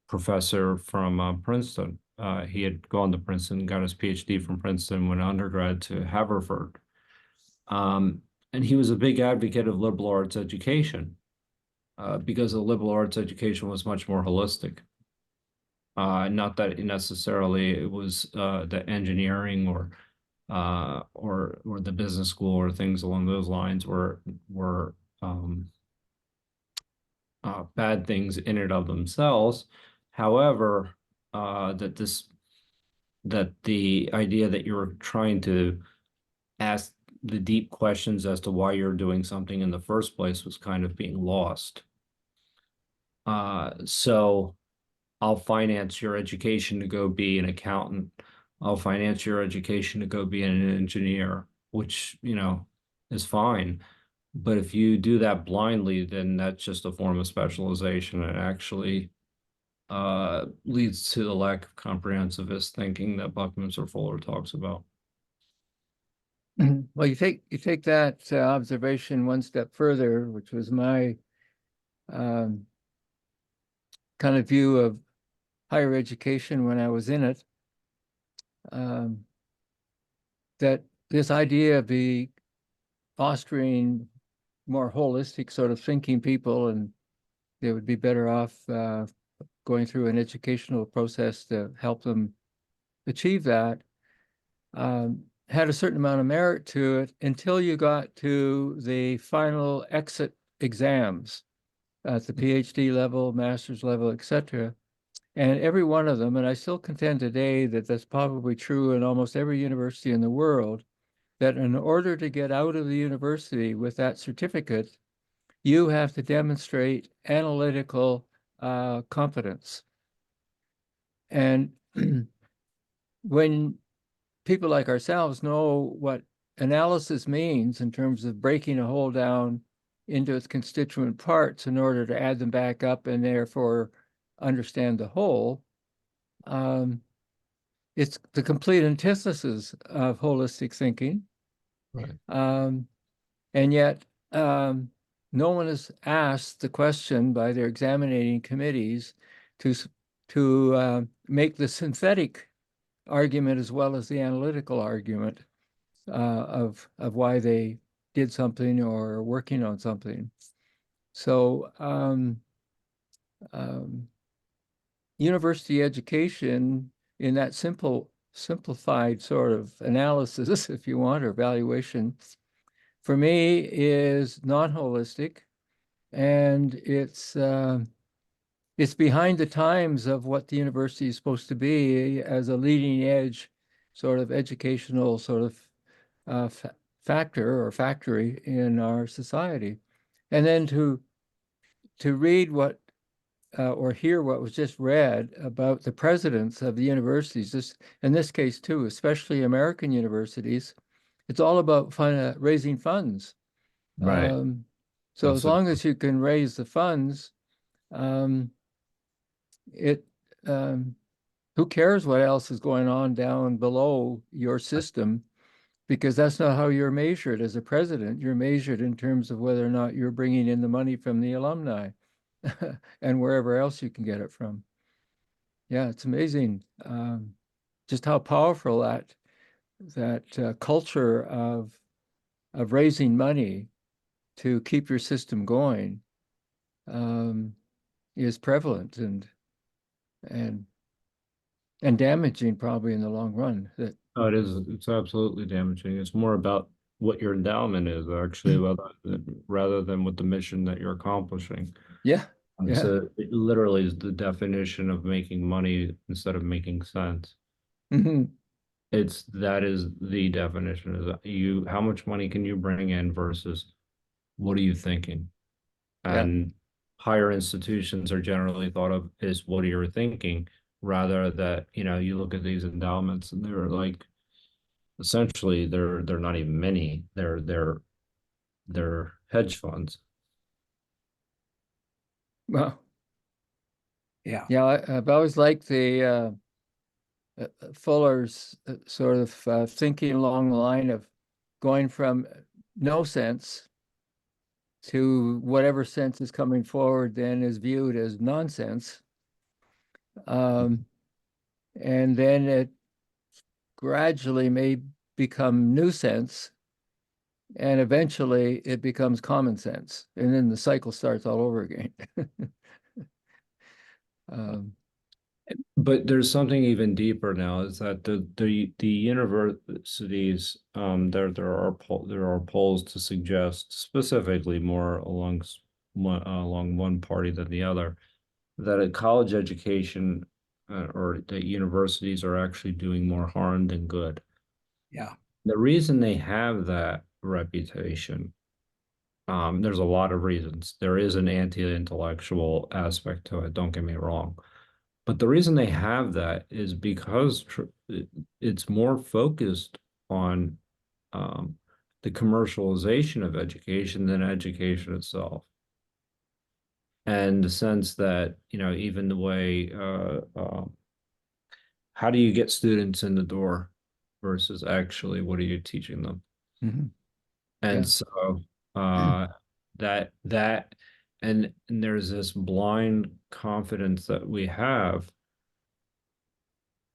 professor from Princeton. He had gone to Princeton, got his PhD from Princeton, went undergrad to Haverford. And he was a big advocate of liberal arts education because the liberal arts education was much more holistic. Not that necessarily it was the engineering or the business school or things along those lines were bad things in and of themselves. However, that the idea that you're trying to ask the deep questions as to why you're doing something in the first place was kind of being lost. So I'll finance your education to go be an accountant. I'll finance your education to go be an engineer, which, you know, is fine. But if you do that blindly, then that's just a form of specialization and actually leads to the lack of comprehensivist thinking that Buckminster Fuller talks about. Well, you take that observation one step further, which was my kind of view of higher education when I was in it. That this idea of the fostering more holistic sort of thinking people, and they would be better off going through an educational process to help them achieve that, had a certain amount of merit to it until you got to the final exit exams at the PhD level, master's level, etc. And every one of them, and I still contend today that that's probably true in almost every university in the world, that in order to get out of the university with that certificate, you have to demonstrate analytical competence. And when people like ourselves know what analysis means in terms of breaking a whole down into its constituent parts in order to add them back up and therefore understand the whole, it's the complete antithesis of holistic thinking. Right. And yet, no one is asked the question by their examining committees to make the synthetic argument as well as the analytical argument of why they did something or are working on something. So university education in that simplified sort of analysis, if you want, or evaluation, for me is non-holistic, and it's behind the times of what the university is supposed to be as a leading edge sort of educational sort of factor or factory in our society. And then to read what or hear what was just read about the presidents of the universities, this, in this case too, especially American universities, it's all about raising funds. Right. So as long as you can raise the funds, who cares what else is going on down below your system? Because that's not how you're measured as a president. You're measured in terms of whether or not you're bringing in the money from the alumni and wherever else you can get it from. Yeah, it's amazing just how powerful that culture of raising money to keep your system going is prevalent and damaging probably in the long run. That Oh, it is. It's absolutely damaging. It's more about what your endowment is actually, rather than what the mission that you're accomplishing. yeah, yeah. So it literally is the definition of making money instead of making sense. Mm-hmm. That is the definition, is how much money can you bring in versus what are you thinking? Yeah. And higher institutions are generally thought of as what you're thinking, rather that, you know, you look at these endowments and they're like, essentially they're not even many, they're hedge funds. Well, Yeah. yeah, I've always liked the Fuller's sort of thinking along the line of going from no sense to whatever sense is coming forward then is viewed as nonsense. And then it gradually may become new sense, and eventually it becomes common sense. And then the cycle starts all over again. But there's something even deeper now, is that the universities, there are polls to suggest, specifically more along one party than the other, that a college education or that universities are actually doing more harm than good. Yeah. The reason they have that reputation, there's a lot of reasons. There is an anti-intellectual aspect to it, don't get me wrong. But the reason they have that is because it's more focused on the commercialization of education than education itself. And the sense that, you know, even the way, how do you get students in the door versus actually what are you teaching them? Mhm. And Yeah. so that and there's this blind confidence that we have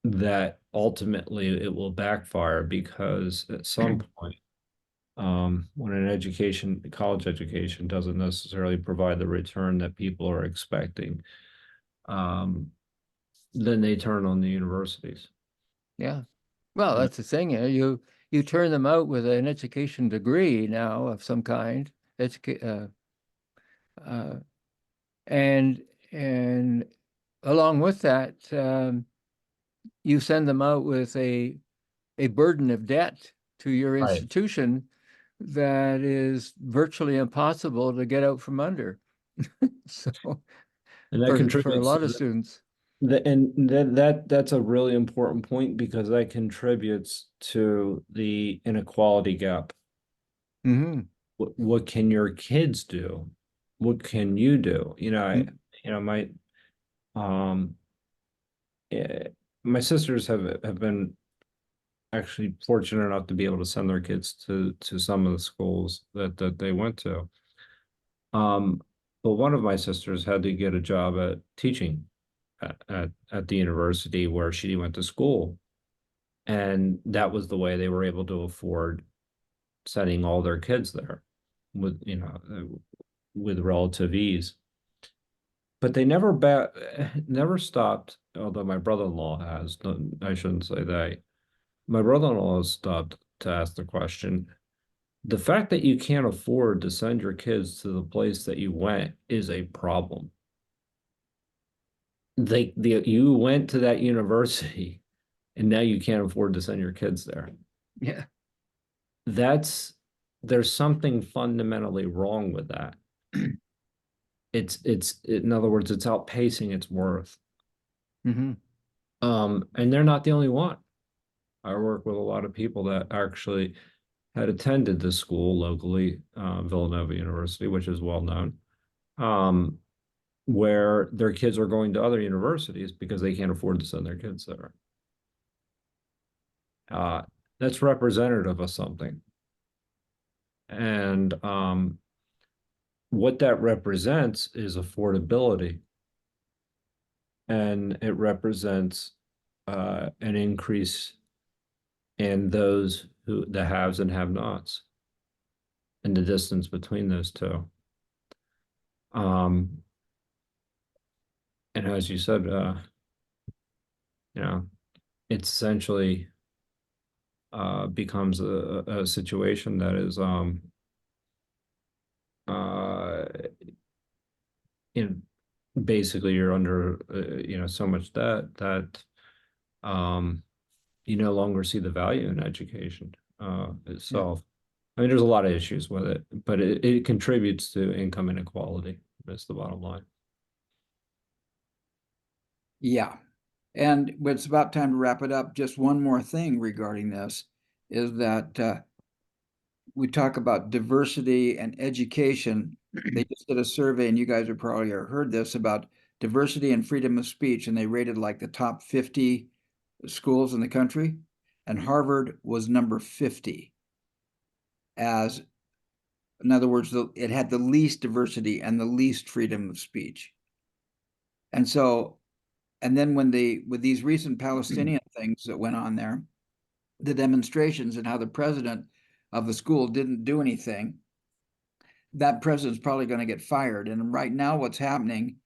that ultimately it will backfire, because at some point, when college education doesn't necessarily provide the return that people are expecting, then they turn on the universities. Yeah. Well, Yeah. that's the thing. You turn them out with an education degree now of some kind, and along with that, you send them out with a burden of debt to your Right. institution that is virtually impossible to get out from under. So And that for a contributes lot to of students. that's a really important point, because that contributes to the inequality gap. Hmm. What can your kids do? What can you do? You know, um eh, my sisters have been actually fortunate enough to be able to send their kids to some of the schools that they went to. But one of my sisters had to get a job at teaching at the university where she went to school. And that was the way they were able to afford sending all their kids there with, you know, with relative ease. But they never stopped, although my brother-in-law has, I shouldn't say they. My brother-in-law has stopped to ask the question, the fact that you can't afford to send your kids to the place that you went is a problem. You went to that university and now you can't afford to send your kids there. Yeah. There's something fundamentally wrong with that. In other words, it's outpacing its worth. Hmm. And they're not the only one. I work with a lot of people that actually had attended this school locally, Villanova University, which is well known, where their kids are going to other universities because they can't afford to send their kids there. That's representative of something. And what that represents is affordability. And it represents an increase in those the haves and have-nots, and the distance between those two. And as you said, you know, it's essentially becomes a situation that is in basically you're under you know, so much debt that you no longer see the value in education itself. I mean, there's a lot of issues with it, but it contributes to income inequality. That's the bottom line. Yeah. And it's about time to wrap it up. Just one more thing regarding this is that we talk about diversity and education. They just did a survey, and you guys have probably heard this about diversity and freedom of speech, and they rated like the top 50 schools in the country, and Harvard was number 50 as, in other words, it had the least diversity and the least freedom of speech. And so, and then with these recent Palestinian things that went on there, the demonstrations and how the president of the school didn't do anything, that president's probably going to get fired. And right now, what's happening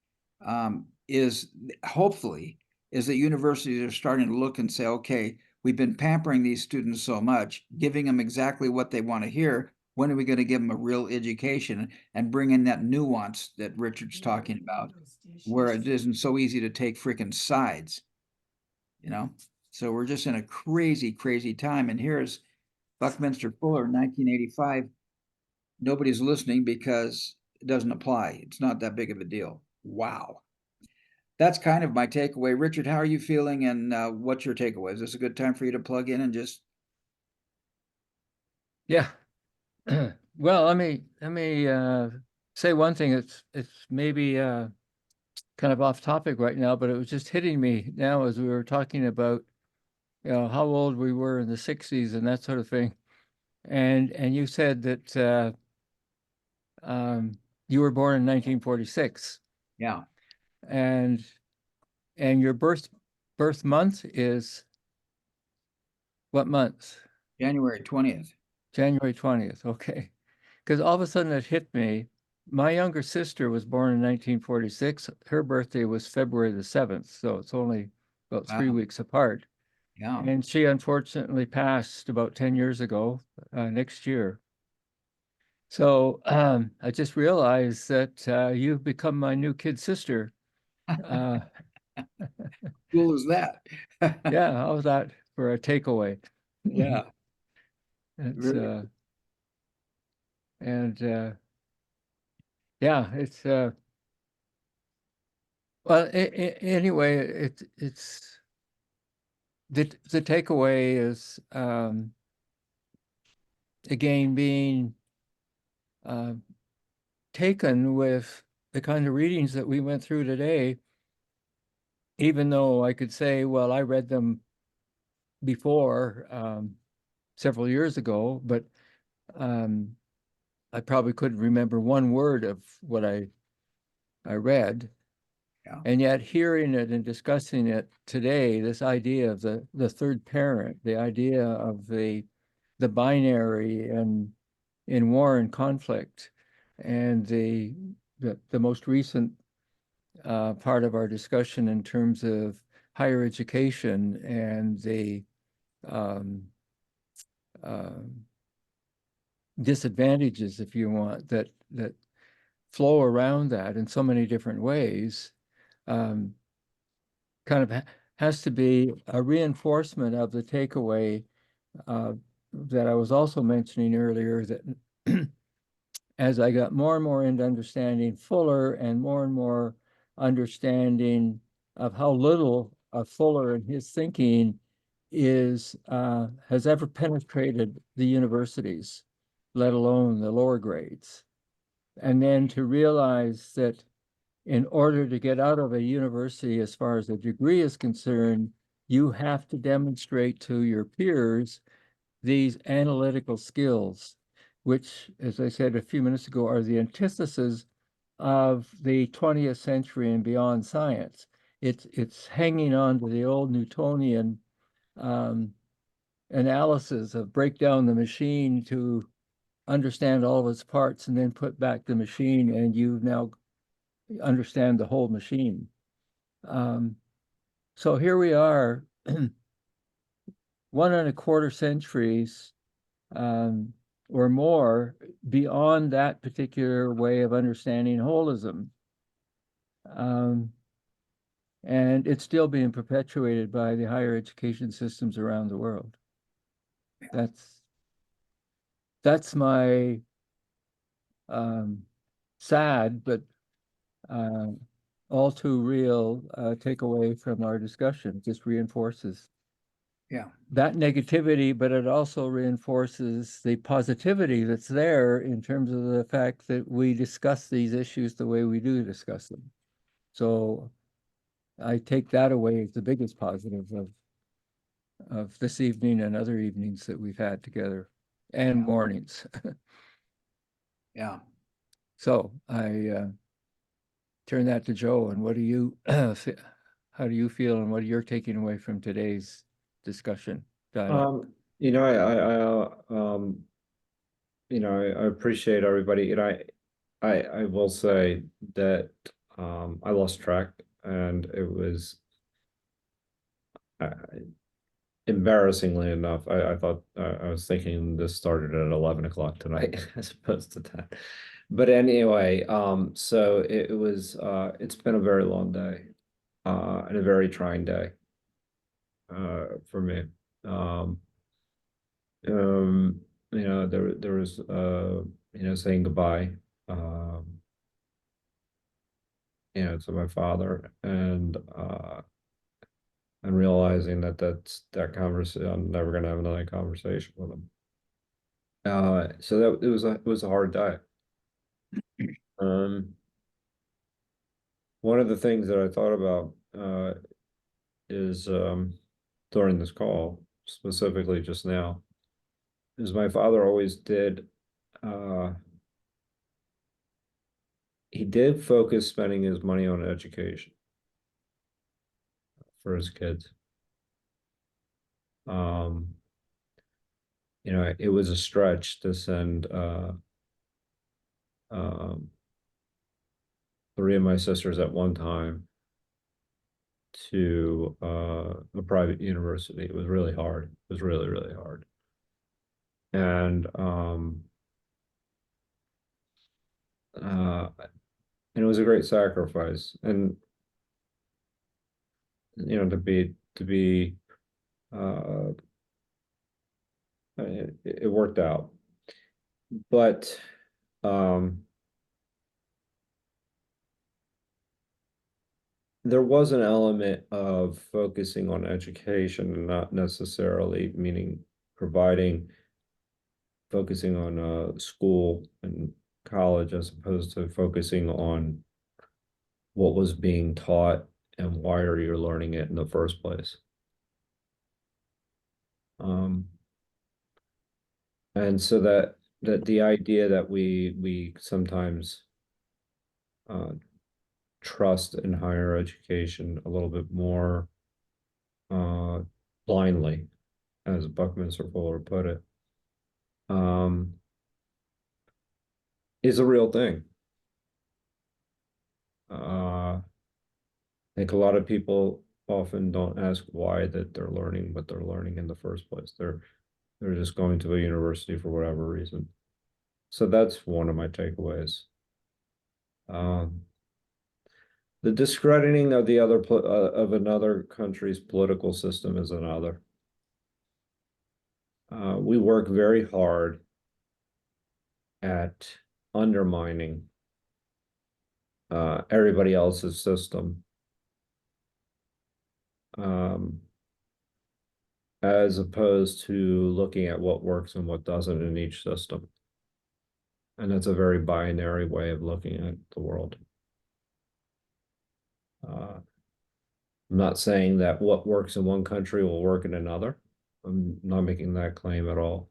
is hopefully is that universities are starting to look and say, okay, we've been pampering these students so much, giving them exactly what they want to hear. When are we going to give them a real education and bring in that nuance that Richard's talking about, where it isn't so easy to take freaking sides, you know? So we're just in a crazy, crazy time. And here's Buckminster Fuller, 1985. Nobody's listening because it doesn't apply. It's not that big of a deal. Wow. That's kind of my takeaway. Richard, how are you feeling, and what's your takeaway? Is this a good time for you to plug in and just? Yeah. Well, let me say one thing. It's maybe kind of off topic right now, but it was just hitting me now as we were talking about, you know, how old we were in the 60s and that sort of thing. And you said that you were born in 1946, Yeah, and your birth month is what month? January 20th. January 20th. Okay. Because all of a sudden it hit me. My younger sister was born in 1946. Her birthday was February the 7th, so it's only about 3 weeks apart. Yeah. And she unfortunately passed about 10 years ago, next year. So I just realized that you've become my new kid sister. Uh, Cool as that. yeah, how's that for a takeaway? Yeah. It's Very and yeah, it's well, anyway, it's the takeaway is again being taken with the kind of readings that we went through today, even though I could say, well, I read them before several years ago, but I probably couldn't remember one word of what I read. Yeah. And yet hearing it and discussing it today, this idea of the third parent, the idea of the binary and in war and conflict, and the most recent part of our discussion in terms of higher education and the um, uh, disadvantages, if you want, that flow around that in so many different ways, kind of has to be a reinforcement of the takeaway that I was also mentioning earlier, that as I got more and more into understanding Fuller and more understanding of how little of Fuller and his thinking is has ever penetrated the universities, let alone the lower grades. And then to realize that in order to get out of a university, as far as a degree is concerned, you have to demonstrate to your peers these analytical skills, which, as I said a few minutes ago, are the antithesis of the 20th century and beyond science. It's hanging on to the old Newtonian analysis of break down the machine to understand all of its parts and then put back the machine, and you now understand the whole machine. So here we are, 1.25 centuries or more beyond that particular way of understanding holism. And it's still being perpetuated by the higher education systems around the world. That's my sad but all too real takeaway from our discussion. Just reinforces Yeah, that negativity, but it also reinforces the positivity that's there in terms of the fact that we discuss these issues the way we do discuss them. So I take that away as the biggest positive of this evening and other evenings that we've had together, and Yeah. mornings. yeah. So I turn that to Joe, and what do you, how do you feel, and what are you taking away from today's discussion? Dialogue? You know, I appreciate everybody. I will say that I lost track, and it was uh, embarrassingly enough. I thought I was thinking this started at 11 o'clock tonight as opposed to 10. But anyway, so it was it's been a very long day, and a very trying day for me. Um, there was saying goodbye, um, to my father, and realizing that conversation, I'm never gonna have another conversation with him. So that it was a hard day. Um, one of the things that I thought about is during this call, specifically just now, is my father always did he did focus spending his money on education for his kids. It was a stretch to send um, three of my sisters at one time to a private university. It was really hard. It was really, really hard. And it was a great sacrifice. And to be uh it worked out. But there was an element of focusing on education and not necessarily meaning focusing on school and college, as opposed to focusing on what was being taught and why are you learning it in the first place. And so that the idea that we sometimes trust in higher education a little bit more blindly, as Buckminster Fuller put it, is a real thing. I think a lot of people often don't ask why that they're learning what they're learning in the first place. They're just going to a university for whatever reason. So that's one of my takeaways. The discrediting of of another country's political system is another. We work very hard at undermining everybody else's system, as opposed to looking at what works and what doesn't in each system. And that's a very binary way of looking at the world. I'm not saying that what works in one country will work in another. I'm not making that claim at all.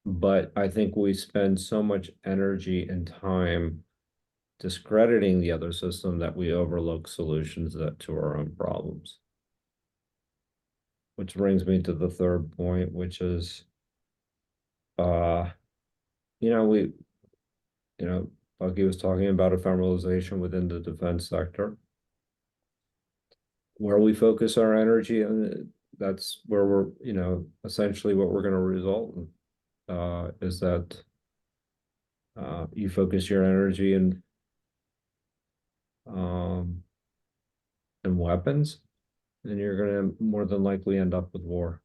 But I think we spend so much energy and time discrediting the other system that we overlook solutions to our own problems. Which brings me to the third point, which is, Bucky was talking about ephemeralization within the defense sector. Where we focus our energy, and that's where we're, essentially what we're going to result in, is that you focus your energy in weapons, and you're going to more than likely end up with war.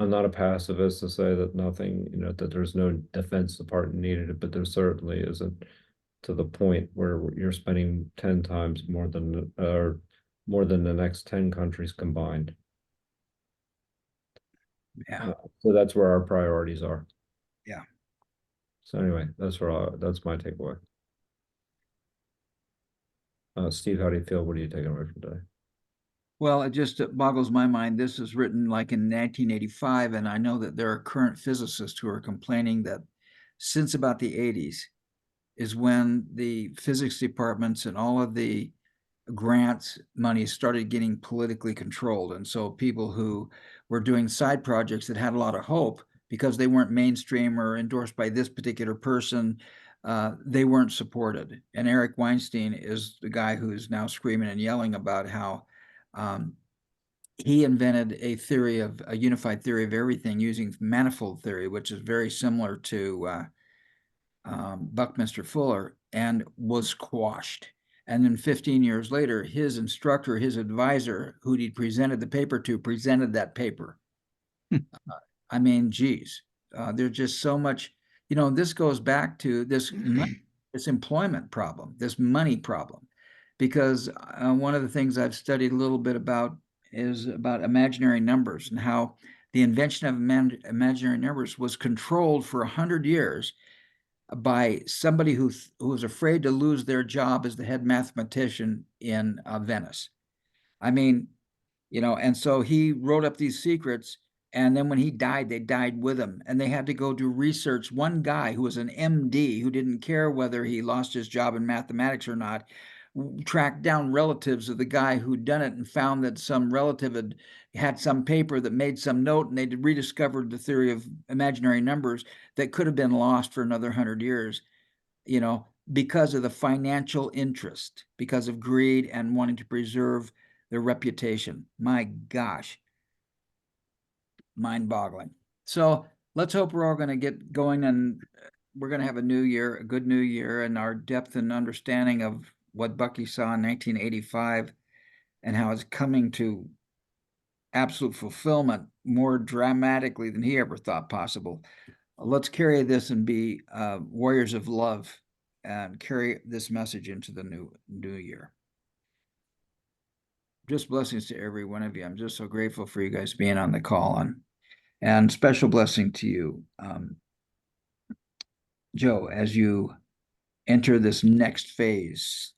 I'm not a pacifist to say that nothing, that there's no defense department needed, but there certainly isn't to the point where you're spending 10 times more than, or more than the next 10 countries combined. Yeah. So that's where our priorities are. Yeah. So anyway, that's my takeaway. Steve, how do you feel? What are you taking away from today? Well, it just boggles my mind. This is written like in 1985, and I know that there are current physicists who are complaining that since about the 80s is when the physics departments and all of the grants money started getting politically controlled. And so people who were doing side projects that had a lot of hope because they weren't mainstream or endorsed by this particular person, they weren't supported. And Eric Weinstein is the guy who's now screaming and yelling about how he invented a theory of a unified theory of everything using manifold theory, which is very similar to Buckminster Fuller, and was quashed. And then 15 years later, his instructor, his advisor, who he presented the paper to, presented that paper. I mean, geez, there's just so much, this goes back to this employment problem, this money problem, because one of the things I've studied a little bit about is about imaginary numbers and how the invention of imaginary numbers was controlled for 100 years by somebody who was afraid to lose their job as the head mathematician in Venice. I mean, and so he wrote up these secrets, and then when he died, they died with him, and they had to go do research. One guy who was an MD who didn't care whether he lost his job in mathematics or not, tracked down relatives of the guy who'd done it and found that some relative had some paper that made some note, and they rediscovered the theory of imaginary numbers that could have been lost for another 100 years, because of the financial interest, because of greed and wanting to preserve their reputation. My gosh, mind-boggling. So let's hope we're all going to get going, and we're going to have a new year, a good new year, and our depth and understanding of what Bucky saw in 1985 and how it's coming to absolute fulfillment more dramatically than he ever thought possible. Let's carry this and be warriors of love and carry this message into the new year. Just blessings to every one of you. I'm just so grateful for you guys being on the call, and special blessing to you, Joe, as you enter this next phase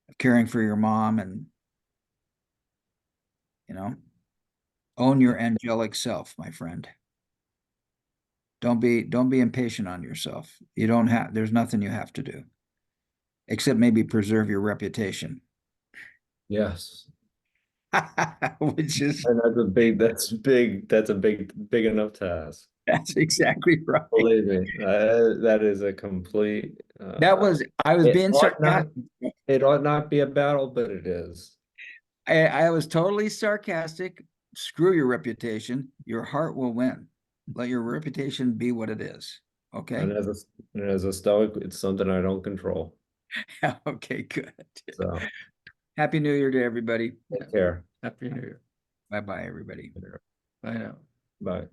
of caring for your mom and, own your angelic self, my friend. Don't be impatient on yourself. There's nothing you have to do except maybe preserve your reputation. Yes. Which is, And that's a big enough task. that's exactly right. Believe me, that is a complete. I was being sarcastic. It ought not be a battle, but it is. I was totally sarcastic. Screw your reputation. Your heart will win. Let your reputation be what it is. Okay. And as a Stoic, it's something I don't control. Okay, good. So Happy New Year to everybody. take care. Happy New Year. Bye-bye, everybody. Bye now. Bye.